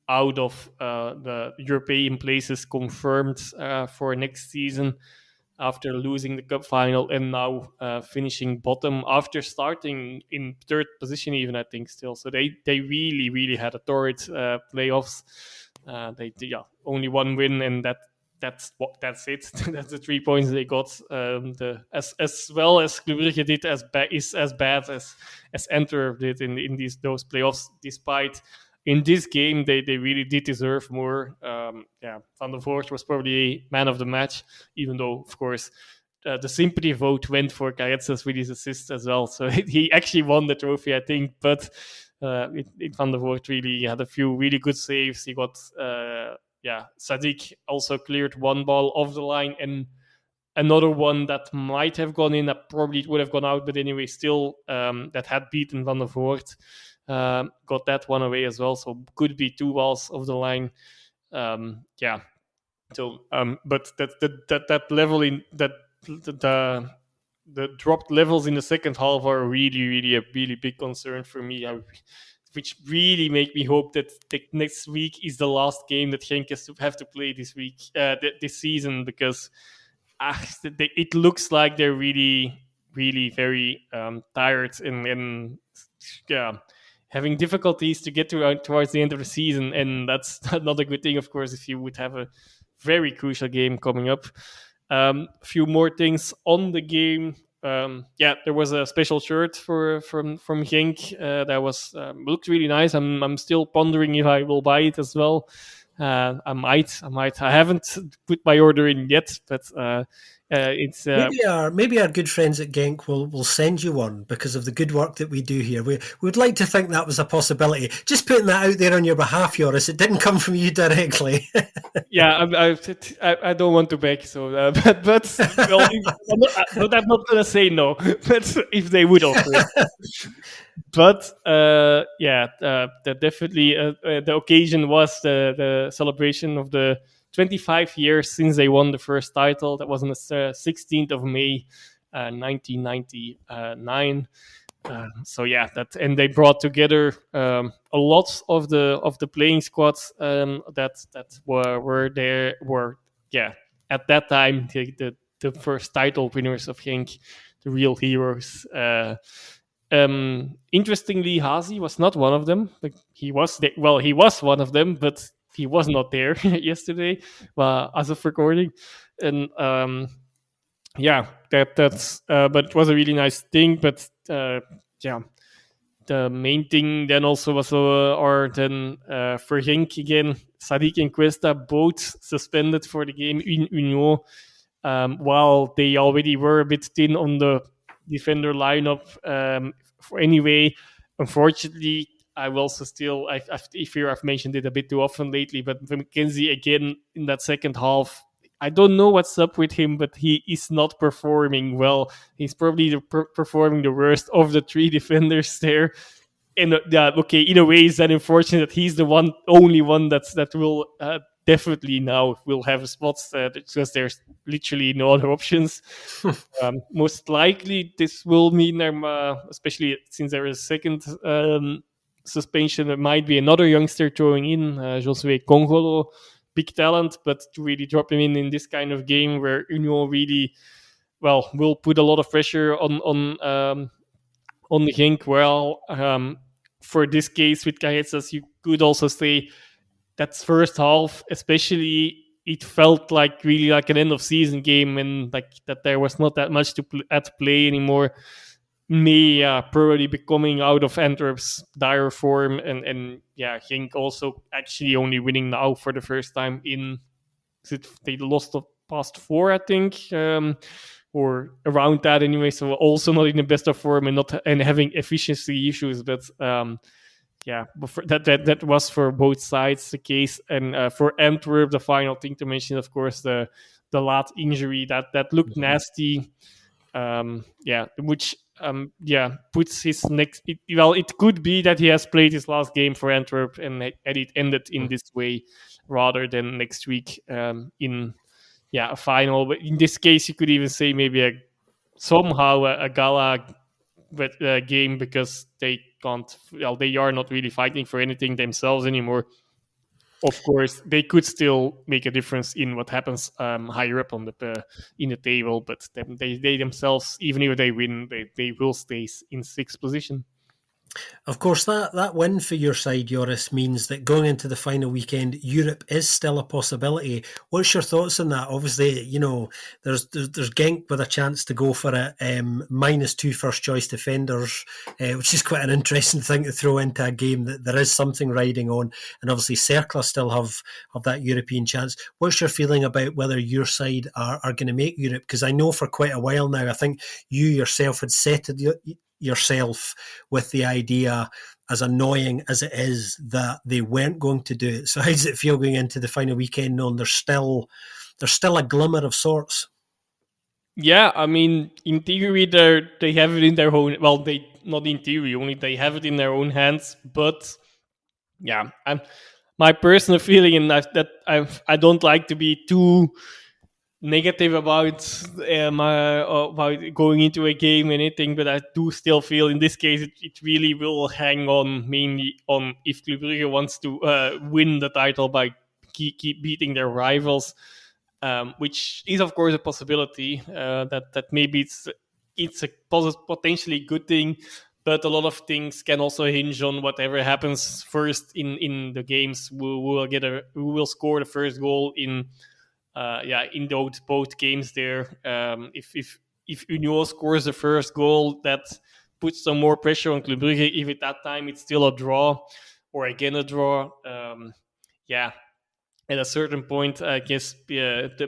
out of the European places confirmed for next season, after losing the cup final and now finishing bottom after starting in third position even, I think, still. So they really, really had a torrid playoffs. They only one win, and that's it. That's the 3 points they got. As well as Club Brugge did, is as bad as Antwerp did in those playoffs. Despite in this game, they really did deserve more. Van der Voort was probably man of the match, even though, of course, the sympathy vote went for Carezas with his assist as well. So he actually won the trophy, I think. But Van der Voort really had a few really good saves. He got Sadiq also cleared one ball off the line, and another one that might have gone in, that probably would have gone out, but anyway, still that had beaten Van der Voort. Got that one away as well, so could be two balls off the line. So, but that level in that the dropped levels in the second half are really a really big concern for me, which really make me hope that the next week is the last game that Genk has to have to play this week, this season, because it looks like they're really very tired and having difficulties to get towards the end of the season, and that's not a good thing, of course, if you would have a very crucial game coming up. A few more things on the game. There was a special shirt from Genk that was looked really nice. I'm still pondering if I will buy it as well. I might. I haven't put my order in yet, but it's maybe our good friends at Genk will send you one because of the good work that we do here. We would like to think that was a possibility. Just putting that out there on your behalf, Joris. It didn't come from you directly. I don't want to beg, so but I'm not gonna say no. But if they would offer it. But definitely the occasion was the celebration of the 25 years since they won the first title. That was on the 16th of May, 1999. And they brought together a lot of the playing squads that were there. At that time the first title winners of Genk, the real heroes. Interestingly, Hazi was not one of them. He was one of them, but he was not there yesterday as of recording. And that's but it was a really nice thing. But the main thing then also was for Genk again, Sadiq and Cuesta both suspended for the game in Union, while they already were a bit thin on the defender lineup. Anyway, unfortunately, I will also still, I fear I've mentioned it a bit too often lately, but McKenzie again in that second half, I don't know what's up with him, but he is not performing well. He's probably performing the worst of the three defenders there. and okay, in a way, it's then unfortunate that he's the only one that will definitely now will have spots because there's literally no other options. Most likely, this will mean especially since there is a second suspension, there might be another youngster throwing in Josue Congolo, big talent, but to really drop him in this kind of game where Union really will put a lot of pressure on Genk. For this case with Cajetas, you could also say that's first half, especially. It felt like really like an end of season game, and like that there was not that much at play anymore. May probably be coming out of Antwerp's dire form, and Genk also actually only winning now for the first time in. They lost the past four, I think, or around that anyway. So also not in the best of form and having efficiency issues, but. But that was for both sides the case, and for Antwerp, the final thing to mention, of course, the lat injury that looked nasty. Which puts his next. It could be that he has played his last game for Antwerp, and it ended in this way, rather than next week in a final. But in this case, you could even say maybe somehow a gala game, because they can't. They are not really fighting for anything themselves anymore. Of course, they could still make a difference in what happens higher up on in the table, but they themselves, even if they win, they will stay in sixth position. Of course, that win for your side, Joris, means that going into the final weekend, Europe is still a possibility. What's your thoughts on that? Obviously, there's Genk with a chance to go for it, -2 first choice defenders, which is quite an interesting thing to throw into a game that there is something riding on. And obviously, Cercle still have that European chance. What's your feeling about whether your side are going to make Europe? Because I know for quite a while now, I think you yourself had set yourself with the idea, as annoying as it is, that they weren't going to do it. So how does it feel going into the final weekend knowing there's still a glimmer of sorts? Yeah, I mean, in theory, they have it in their own. Well, they not in theory, only they have it in their own hands. But yeah, my personal feeling, and that I don't like to be too negative about going into a game or anything, but I do still feel in this case it really will hang on mainly on if Club Brugge wants to win the title by keep beating their rivals, which is of course a possibility. That maybe it's a potentially good thing, but a lot of things can also hinge on whatever happens first in the games. We will score the first goal in those both games there. If Union scores the first goal, that puts some more pressure on Club Brugge. If at that time it's still a draw, or again a draw, at a certain point, I guess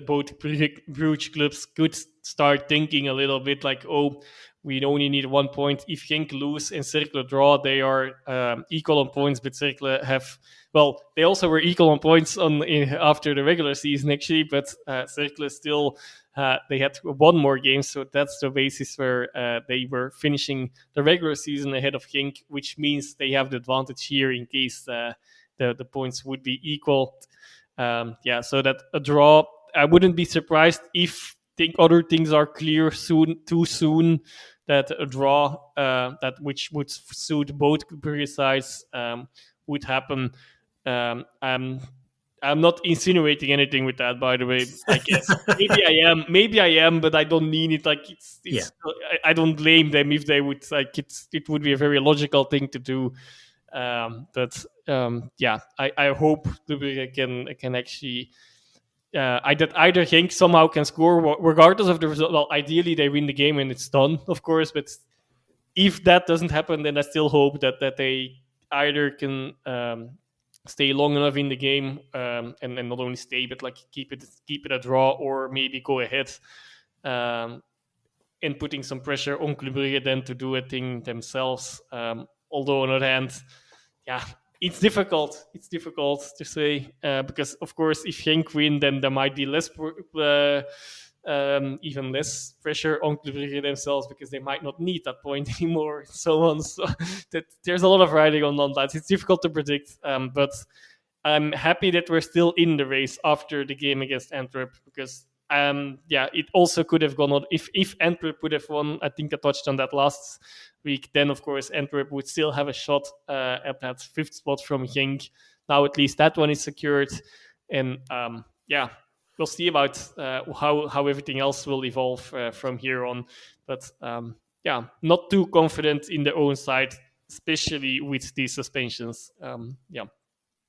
both Bruges clubs could start thinking a little bit like, oh, we only need 1 point. If Genk lose and Cercle draw, they are equal on points, but Cercle they also were equal on points after the regular season, actually, but Cercle still, they had one more game, so that's the basis where they were finishing the regular season ahead of Genk, which means they have the advantage here in case the points would be equal. So that a draw, I wouldn't be surprised if other things are clear too soon, that a draw that which would suit both Brugge sides would happen. I'm not insinuating anything with that, by the way. I guess maybe I am, but I don't mean it like it's. Yeah. I don't blame them if they would like it would be a very logical thing to do. I hope the can actually either Genk somehow can score regardless of the result. Well, ideally they win the game and it's done, of course. But if that doesn't happen, then I still hope that they either can stay long enough in the game and not only stay, but like keep it a draw, or maybe go ahead. And putting some pressure on Club Brugge then to do a thing themselves. Although on the other hand, it's difficult. It's difficult to say because, of course, if Genk win, then there might be less even less pressure on Club Brugge themselves because they might not need that point anymore, and so on. So that there's a lot of riding on that. It's difficult to predict, but I'm happy that we're still in the race after the game against Antwerp because it also could have gone on if Antwerp would have won. I think I touched on that last week. Then of course Antwerp would still have a shot at that 5th spot from Genk. Now at least that one is secured, and we'll see about how everything else will evolve from here on. But not too confident in their own side, especially with these suspensions.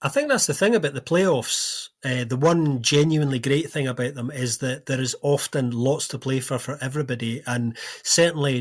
I think that's the thing about the playoffs. The one genuinely great thing about them is that there is often lots to play for everybody. And certainly,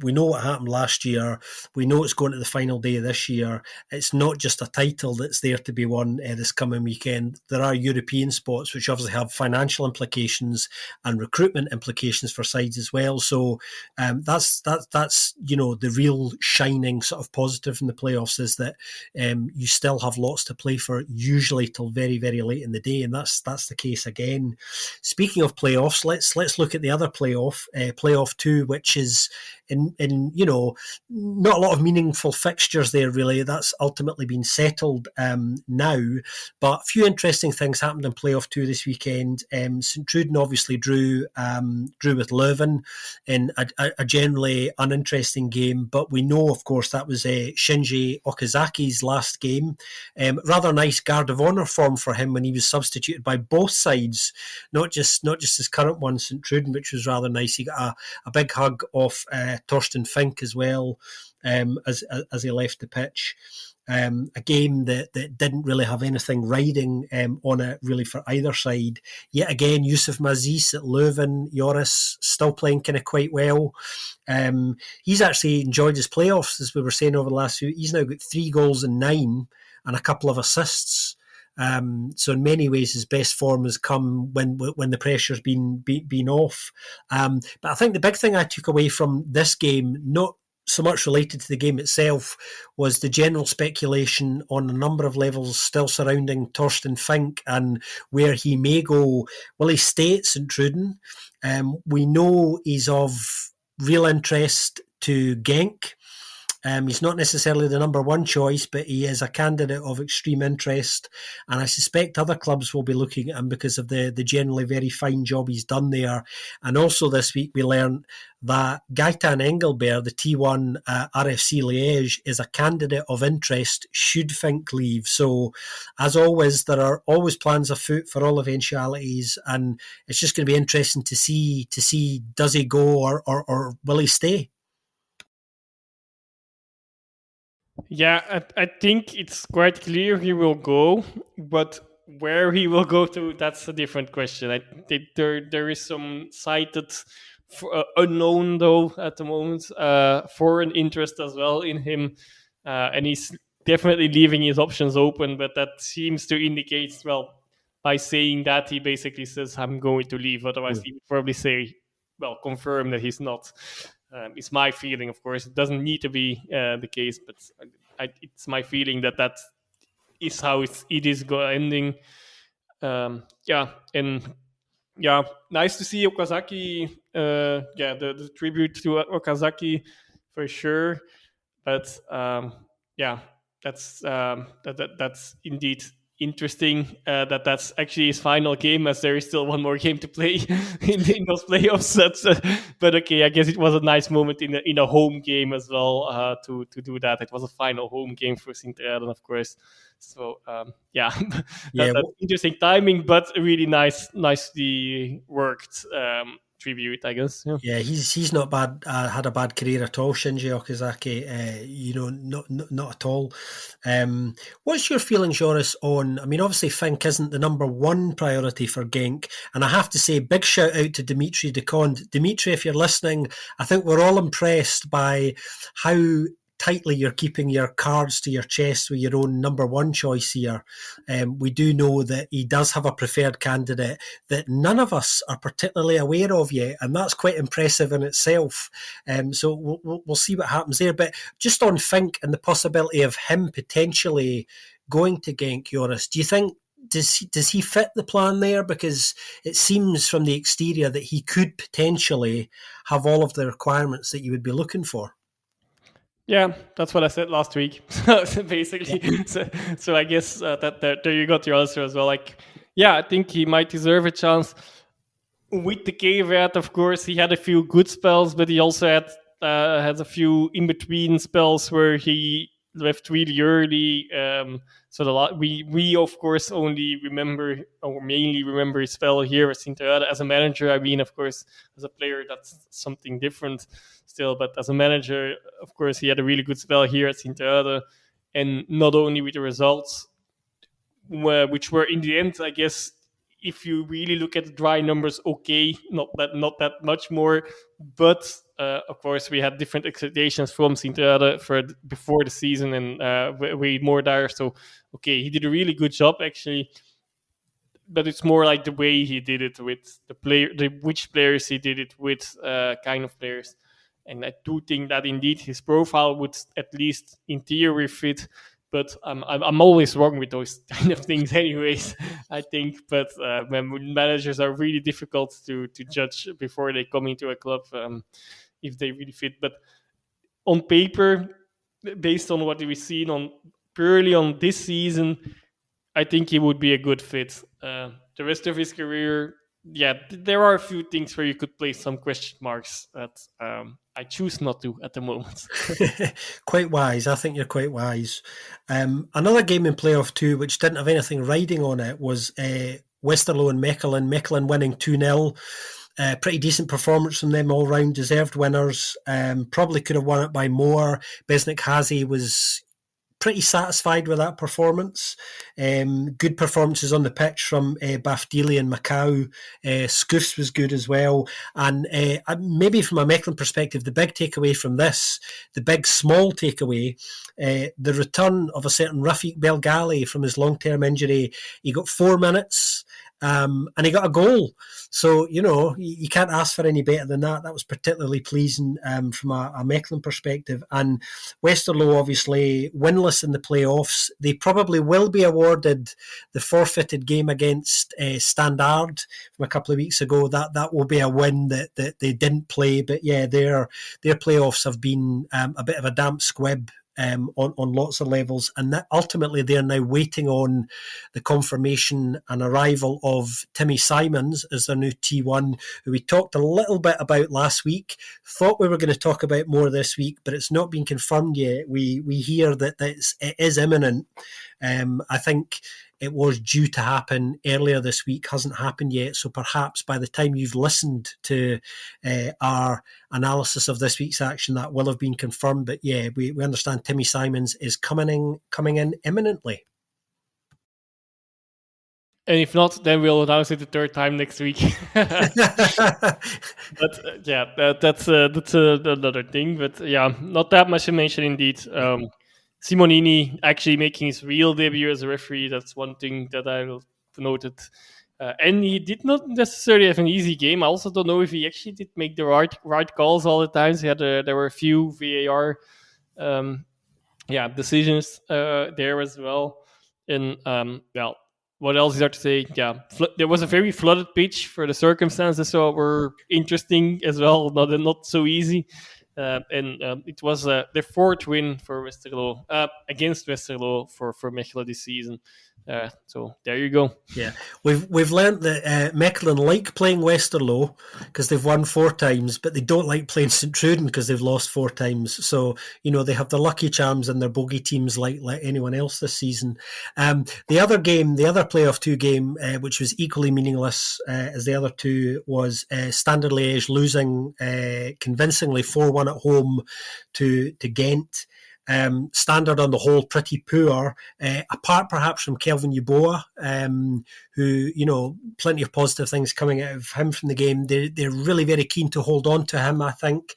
we know what happened last year. We know it's going to the final day this year. It's not just a title that's there to be won this coming weekend. There are European spots, which obviously have financial implications and recruitment implications for sides as well. So that's the real shining sort of positive in the playoffs is that you still have lots to play for, usually till very, very late in the day, and that's the case again. Speaking of playoffs, let's look at the other playoff 2, which is in not a lot of meaningful fixtures there really. That's ultimately been settled now, but a few interesting things happened in playoff 2 this weekend. St Truden obviously drew with Leuven in a generally uninteresting game, but we know of course that was Shinji Okazaki's last game. Rather nice guard of honour form for him when he was substituted by both sides, not just his current one, St Truden, which was rather nice. He got a big hug off Torsten Fink as well as he left the pitch. A game that didn't really have anything riding on it really for either side. Yet again, Yusuf Mazis at Leuven, Joris still playing kind of quite well. He's actually enjoyed his playoffs, as we were saying over the last few. He's now got 3 goals and 9 and a couple of assists. So in many ways, his best form has come when the pressure's been off. But I think the big thing I took away from this game, not so much related to the game itself, was the general speculation on a number of levels still surrounding Torsten Fink and where he may go. Will he stay at St Truden? We know he's of real interest to Genk. He's not necessarily the number one choice, but he is a candidate of extreme interest. And I suspect other clubs will be looking at him because of the generally very fine job he's done there. And also this week we learned that Gaetan Engelbert, the T1 RFC Liège, is a candidate of interest should Fink leave. So as always, there are always plans afoot for all eventualities. And it's just going to be interesting to see does he go or will he stay? Yeah, I think it's quite clear he will go, but where he will go to, that's a different question. I think there is some cited unknown, though, at the moment, foreign interest as well in him, and he's definitely leaving his options open, but that seems to indicate, well, by saying that, he basically says, I'm going to leave, otherwise he would probably say, well, confirm that he's not. It's my feeling, of course. It doesn't need to be the case, but it's my feeling that is how it is ending. Nice to see Okazaki. The tribute to Okazaki for sure. But that's indeed interesting that's actually his final game, as there is still one more game to play in those playoffs. But okay, I guess it was a nice moment in a home game as well to do that. It was a final home game for Sint-Truiden, of course. So that's interesting timing, but really nicely worked tribute, I guess. Yeah, he's not bad. Had a bad career at all, Shinji Okazaki. Not at all. What's your feeling, Joris, on? I mean, obviously Fink isn't the number one priority for Genk, and I have to say, big shout out to Dimitri Deconde. Dimitri, if you're listening, I think we're all impressed by how tightly you're keeping your cards to your chest with your own number one choice here. We do know that he does have a preferred candidate that none of us are particularly aware of yet, and that's quite impressive in itself. So we'll see what happens there. But just on Fink and the possibility of him potentially going to Genk, Joris, do you think does he fit the plan there? Because it seems from the exterior that he could potentially have all of the requirements that you would be looking for. Yeah, that's what I said last week. So basically, so I guess that there you got your answer as well. Like, yeah, I think he might deserve a chance. With the caveat, of course, he had a few good spells, but he also had a few in between spells where he left really early. So we of course only remember, or mainly remember, his spell here at Sint-Truiden. As a manager, I mean, of course, as a player, that's something different still. But as a manager, of course, he had a really good spell here at Sint-Truiden, and not only with the results, which were in the end, I guess, if you really look at the dry numbers, okay, not that much more, but of course we had different expectations from Sint-Truiden for before the season, and way more dire. So okay, he did a really good job actually, but it's more like the way he did it with which players he did it with, kind of players. And I do think that indeed his profile would at least in theory fit, but I'm always wrong with those kind of things, anyways. I think, but when managers are really difficult to judge before they come into a club, if they really fit. But on paper, based on what we've seen on purely on this season, I think he would be a good fit. The rest of his career, yeah, there are a few things where you could place some question marks, but I choose not to at the moment. Quite wise. I think you're quite wise. Another game in playoff 2, which didn't have anything riding on it, was Westerlo and Mechelen. Mechelen winning 2-0. Pretty decent performance from them all round, deserved winners. Probably could have won it by more. Besnik Hazy was pretty satisfied with that performance. Good performances on the pitch from Bafdili and Macau. Scoofs was good as well. And maybe from a Mechelen perspective, the big takeaway from this, the big small takeaway, the return of a certain Rafik Belgali from his long-term injury. He got 4 minutes. And he got a goal. So, you can't ask for any better than that. That was particularly pleasing from a Mechelen perspective. And Westerlo, obviously, winless in the playoffs. They probably will be awarded the forfeited game against Standard from a couple of weeks ago. That will be a win that they didn't play. But yeah, their playoffs have been a bit of a damp squib on lots of levels, and that ultimately they're now waiting on the confirmation and arrival of Timmy Simons as their new T1, who we talked a little bit about last week. Thought we were going to talk about more this week, but it's not been confirmed yet. We hear that it is imminent. I think it was due to happen earlier this week, hasn't happened yet. So perhaps by the time you've listened to our analysis of this week's action, that will have been confirmed. But yeah, we understand Timmy Simons is coming in imminently. And if not, then we'll announce it the third time next week. But that's another thing. But yeah, not that much to mention indeed. Simonini actually making his real debut as a referee. That's one thing that I noted. And he did not necessarily have an easy game. I also don't know if he actually did make the right calls all the times. There were a few VAR decisions there as well. And what else is there to say? Yeah, there was a very flooded pitch for the circumstances, so were interesting as well. Not so easy. It was their fourth win for Westerlo against Westerlo for Mechelen this season. So there you go. Yeah, we've learnt that Mechelen like playing Westerlo because they've won 4 times, but they don't like playing Sint-Truiden because they've lost 4 times. So they have the lucky charms in their bogey teams like anyone else this season. The other playoff 2 game, which was equally meaningless as the other two, was Standard Liège losing convincingly 4-1 at home to Ghent. Standard on the whole pretty poor, apart perhaps from Kelvin Yeboah, who, plenty of positive things coming out of him from the game. They're really very keen to hold on to him, I think.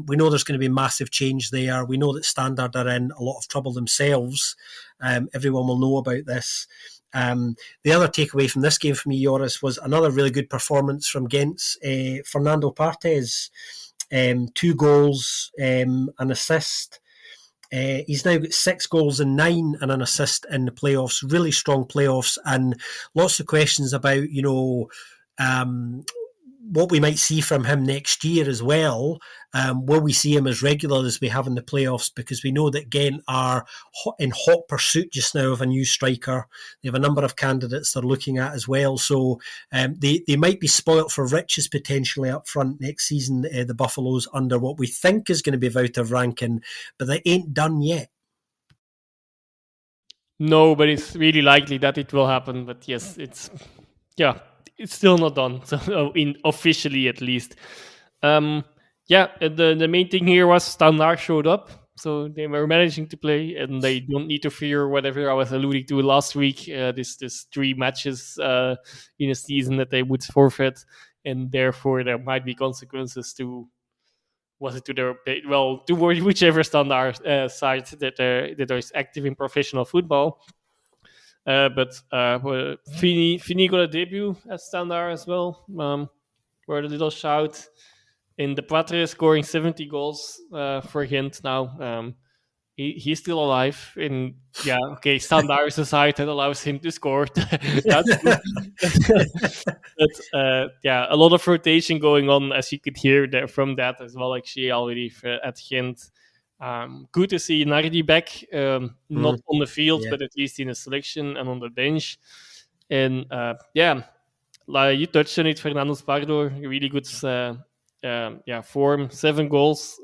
We know there's going to be massive change there. We know that Standard are in a lot of trouble themselves. Everyone will know about this. The other takeaway from this game for me, Joris, was another really good performance from Ghent's Fernando Partes. 2 goals, an assist. He's now got 6 goals and 9 and an assist in the playoffs. Really strong playoffs, and lots of questions about what we might see from him next year as well. Will we see him as regular as we have in the playoffs? Because we know that Ghent are in hot pursuit just now of a new striker. They have a number of candidates they're looking at as well. So they might be spoilt for riches potentially up front next season, the Buffaloes, under what we think is going to be Wouter Rankin, but they ain't done yet. No, but it's really likely that it will happen. But yes, it's still not done. So officially, at least. The main thing here was Standard showed up, so they were managing to play, and they don't need to fear whatever I was alluding to last week. This 3 matches in a season that they would forfeit, and therefore there might be consequences to. Was it to their to whichever Standard side that is active in professional football. Fini got a debut at Standard as well. Where the little shout in the Patre scoring 70 goals for Ghent now. He's still alive. And Standard is a side that allows him to score. That's good. But a lot of rotation going on, as you could hear there from that as well, actually, already at Ghent. Good to see Nardi back, not on the field, but at least in a selection and on the bench. And like you touched on it, Fernando Pardo, really good form, 7 goals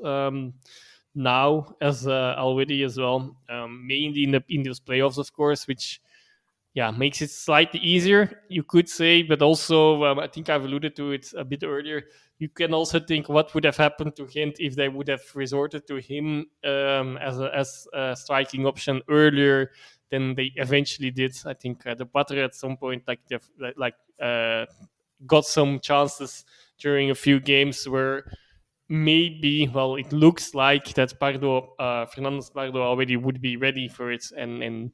now as already as well, mainly in those playoffs, of course, which makes it slightly easier, you could say, but also I think I've alluded to it a bit earlier. You can also think what would have happened to Ghent if they would have resorted to him as a striking option earlier than they eventually did. I think the Patre at some point got some chances during a few games where maybe, it looks like that Fernando Pardo already would be ready for it and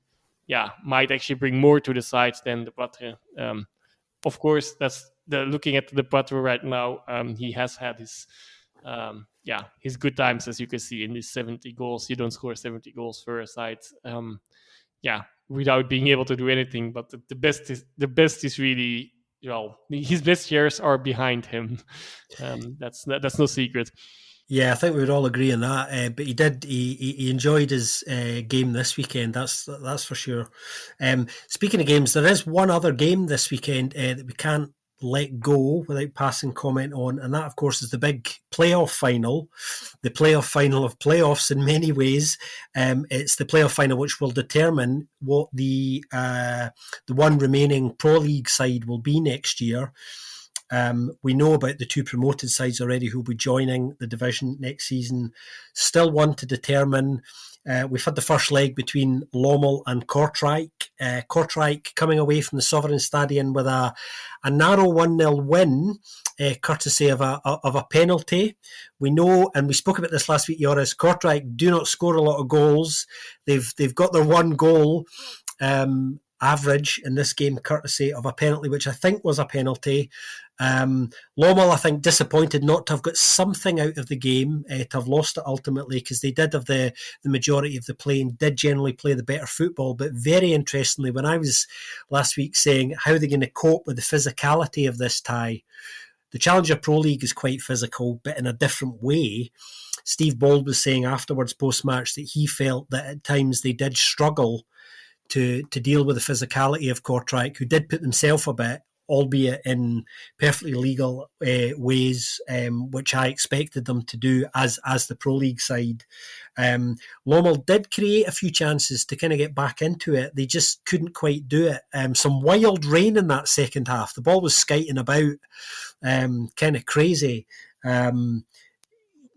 might actually bring more to the side than the Patre. Of course, that's looking at the Patre right now. He has had his good times, as you can see in these 70 goals. You don't score 70 goals for a side, without being able to do anything. But the best is really, his best years are behind him. That's no secret. Yeah, I think we would all agree on that. But he enjoyed his game this weekend. That's for sure. Speaking of games, there is one other game this weekend that we can't let go without passing comment on, and that, of course, is the big playoff final, the playoff final of playoffs in many ways. It's the playoff final which will determine what the one remaining Pro League side will be next year. We know about the 2 promoted sides already who will be joining the division next season. Still one to determine. We've had the first leg between Lommel and Kortrijk. Kortrijk coming away from the Sovereign Stadion with a narrow 1-0 win, courtesy of a penalty. We know, and we spoke about this last week, Joris, Kortrijk do not score a lot of goals. They've got their 1 goal average in this game, courtesy of a penalty, which I think was a penalty. Lommel, I think, disappointed not to have got something out of the game, to have lost it ultimately, because they did have the majority of the play and did generally play the better football. But very interestingly, when I was last week saying how they're going to cope with the physicality of this tie, the Challenger Pro League is quite physical, but in a different way. Steve Bold was saying afterwards, post-match, that he felt that at times they did struggle to deal with the physicality of Kortrijk, who did put themselves a bit, albeit in perfectly legal ways, which I expected them to do as the Pro League side. Lommel did create a few chances to kind of get back into it. They just couldn't quite do it. Some wild rain in that second half. The ball was skiting about, kind of crazy.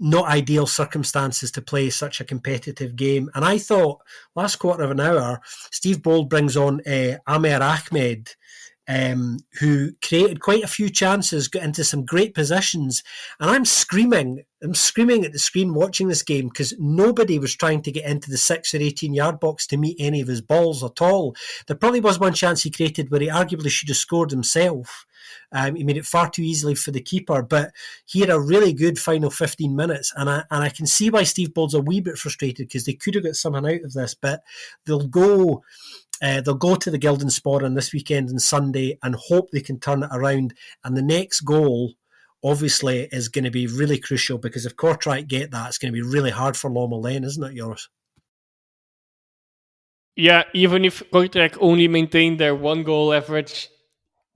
Not ideal circumstances to play such a competitive game. And I thought, last quarter of an hour, Steve Bold brings on Amer Ahmed, who created quite a few chances, got into some great positions. And I'm screaming at the screen watching this game because nobody was trying to get into the 6 or 18-yard box to meet any of his balls at all. There probably was one chance he created where he arguably should have scored himself. He made it far too easily for the keeper, but he had a really good final 15 minutes, and I can see why Steve Ball's a wee bit frustrated, because they could have got something out of this, but they'll go to the Gildon Sporran this weekend and Sunday and hope they can turn it around. And the next goal, obviously, is going to be really crucial, because if Kortrijk get that, it's going to be really hard for Lommel then, isn't it, Joris? Yeah, even if Kortrijk only maintained their 1-goal average,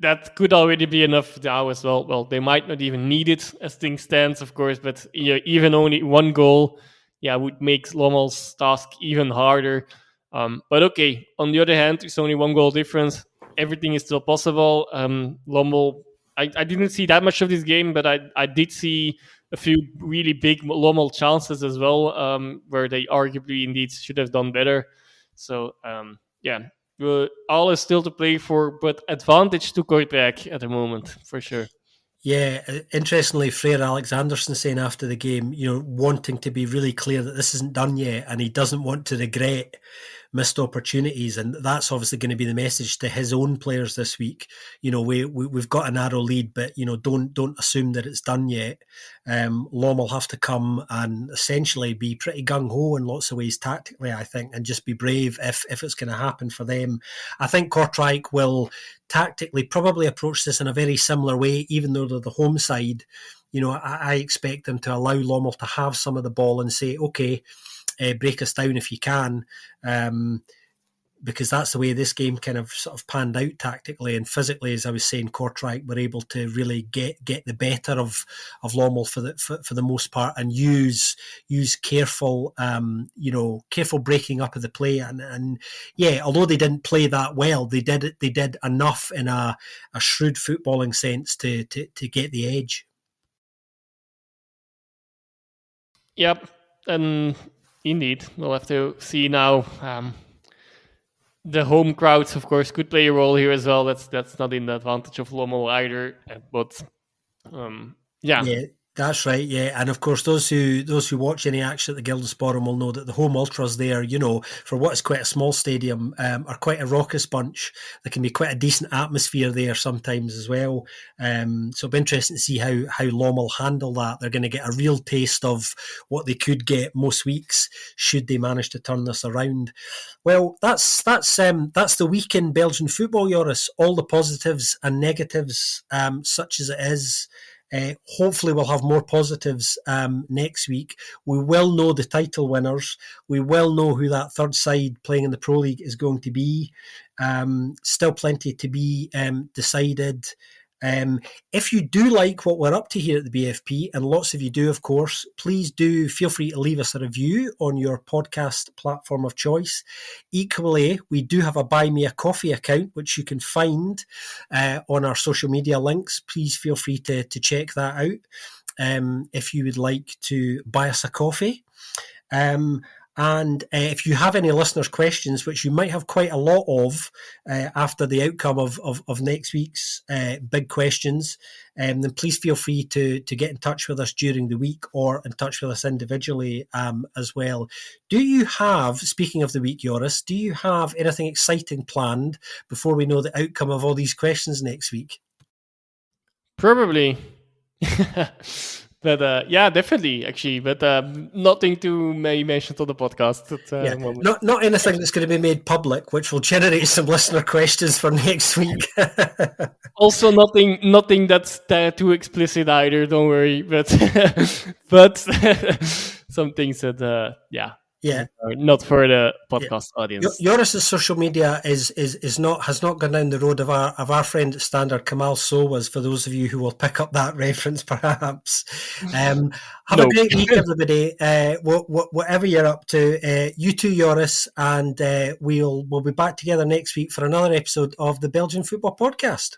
that could already be enough now as well. Well, they might not even need it as things stands, of course, but even only 1 goal, would make Lommel's task even harder. But okay, on the other hand, it's only 1 goal difference. Everything is still possible. Lommel, I didn't see that much of this game, but I did see a few really big Lommel chances as well, where they arguably indeed should have done better. So, all is still to play for, but advantage to Kortrijk at the moment, for sure. Yeah, interestingly, Freyr Alexanderson saying after the game, wanting to be really clear that this isn't done yet, and he doesn't want to regret missed opportunities, and that's obviously going to be the message to his own players this week. We've got a narrow lead, but don't assume that it's done yet. Lom will have to come and essentially be pretty gung-ho in lots of ways tactically, I think, and just be brave if it's going to happen for them. I think Kortrijk will tactically probably approach this in a very similar way, even though they're the home side. I expect them to allow Lommel to have some of the ball and say, okay, break us down if you can, because that's the way this game kind of sort of panned out tactically and physically. As I was saying, Kortrijk were able to really get the better of Lommel for the most part, and use careful careful breaking up of the play, and although they didn't play that well, they did enough in a shrewd footballing sense to get the edge. Yep, and indeed, we'll have to see now. The home crowds, of course, could play a role here as well. That's not in the advantage of Lommel either. But Yeah, that's right. Yeah, and of course, those who watch any action at the Gildon Sporran will know that the home ultras there, for what is quite a small stadium, are quite a raucous bunch. There can be quite a decent atmosphere there sometimes as well. So it'll be interesting to see how Lommel handle that. They're going to get a real taste of what they could get most weeks should they manage to turn this around. Well, that's the week in Belgian football, Joris. All the positives and negatives, such as it is. Hopefully we'll have more positives next week. We will know the title winners. We will know who that third side playing in the Pro League is going to be. Still plenty to be decided. If you do like what we're up to here at the BFP, and lots of you do, of course, please do feel free to leave us a review on your podcast platform of choice. Equally, we do have a Buy Me a Coffee account, which you can find on our social media links. Please feel free to check that out if you would like to buy us a coffee. And if you have any listeners' questions, which you might have quite a lot of after the outcome of next week's big questions, then please feel free to get in touch with us during the week, or in touch with us individually as well. Do you have, speaking of the week, Joris, do you have anything exciting planned before we know the outcome of all these questions next week? Probably. But definitely, actually. But nothing to maybe mention on the podcast. Not anything that's going to be made public, which will generate some listener questions for next week. Also, nothing that's too explicit either. Don't worry. But some things that not for the podcast audience. Joris's social media has not gone down the road of our friend at Standard, Kamal Sowas, for those of you who will pick up that reference a great week, everybody. Whatever you're up to, you too, Joris, and we'll be back together next week for another episode of the Belgian Football Podcast.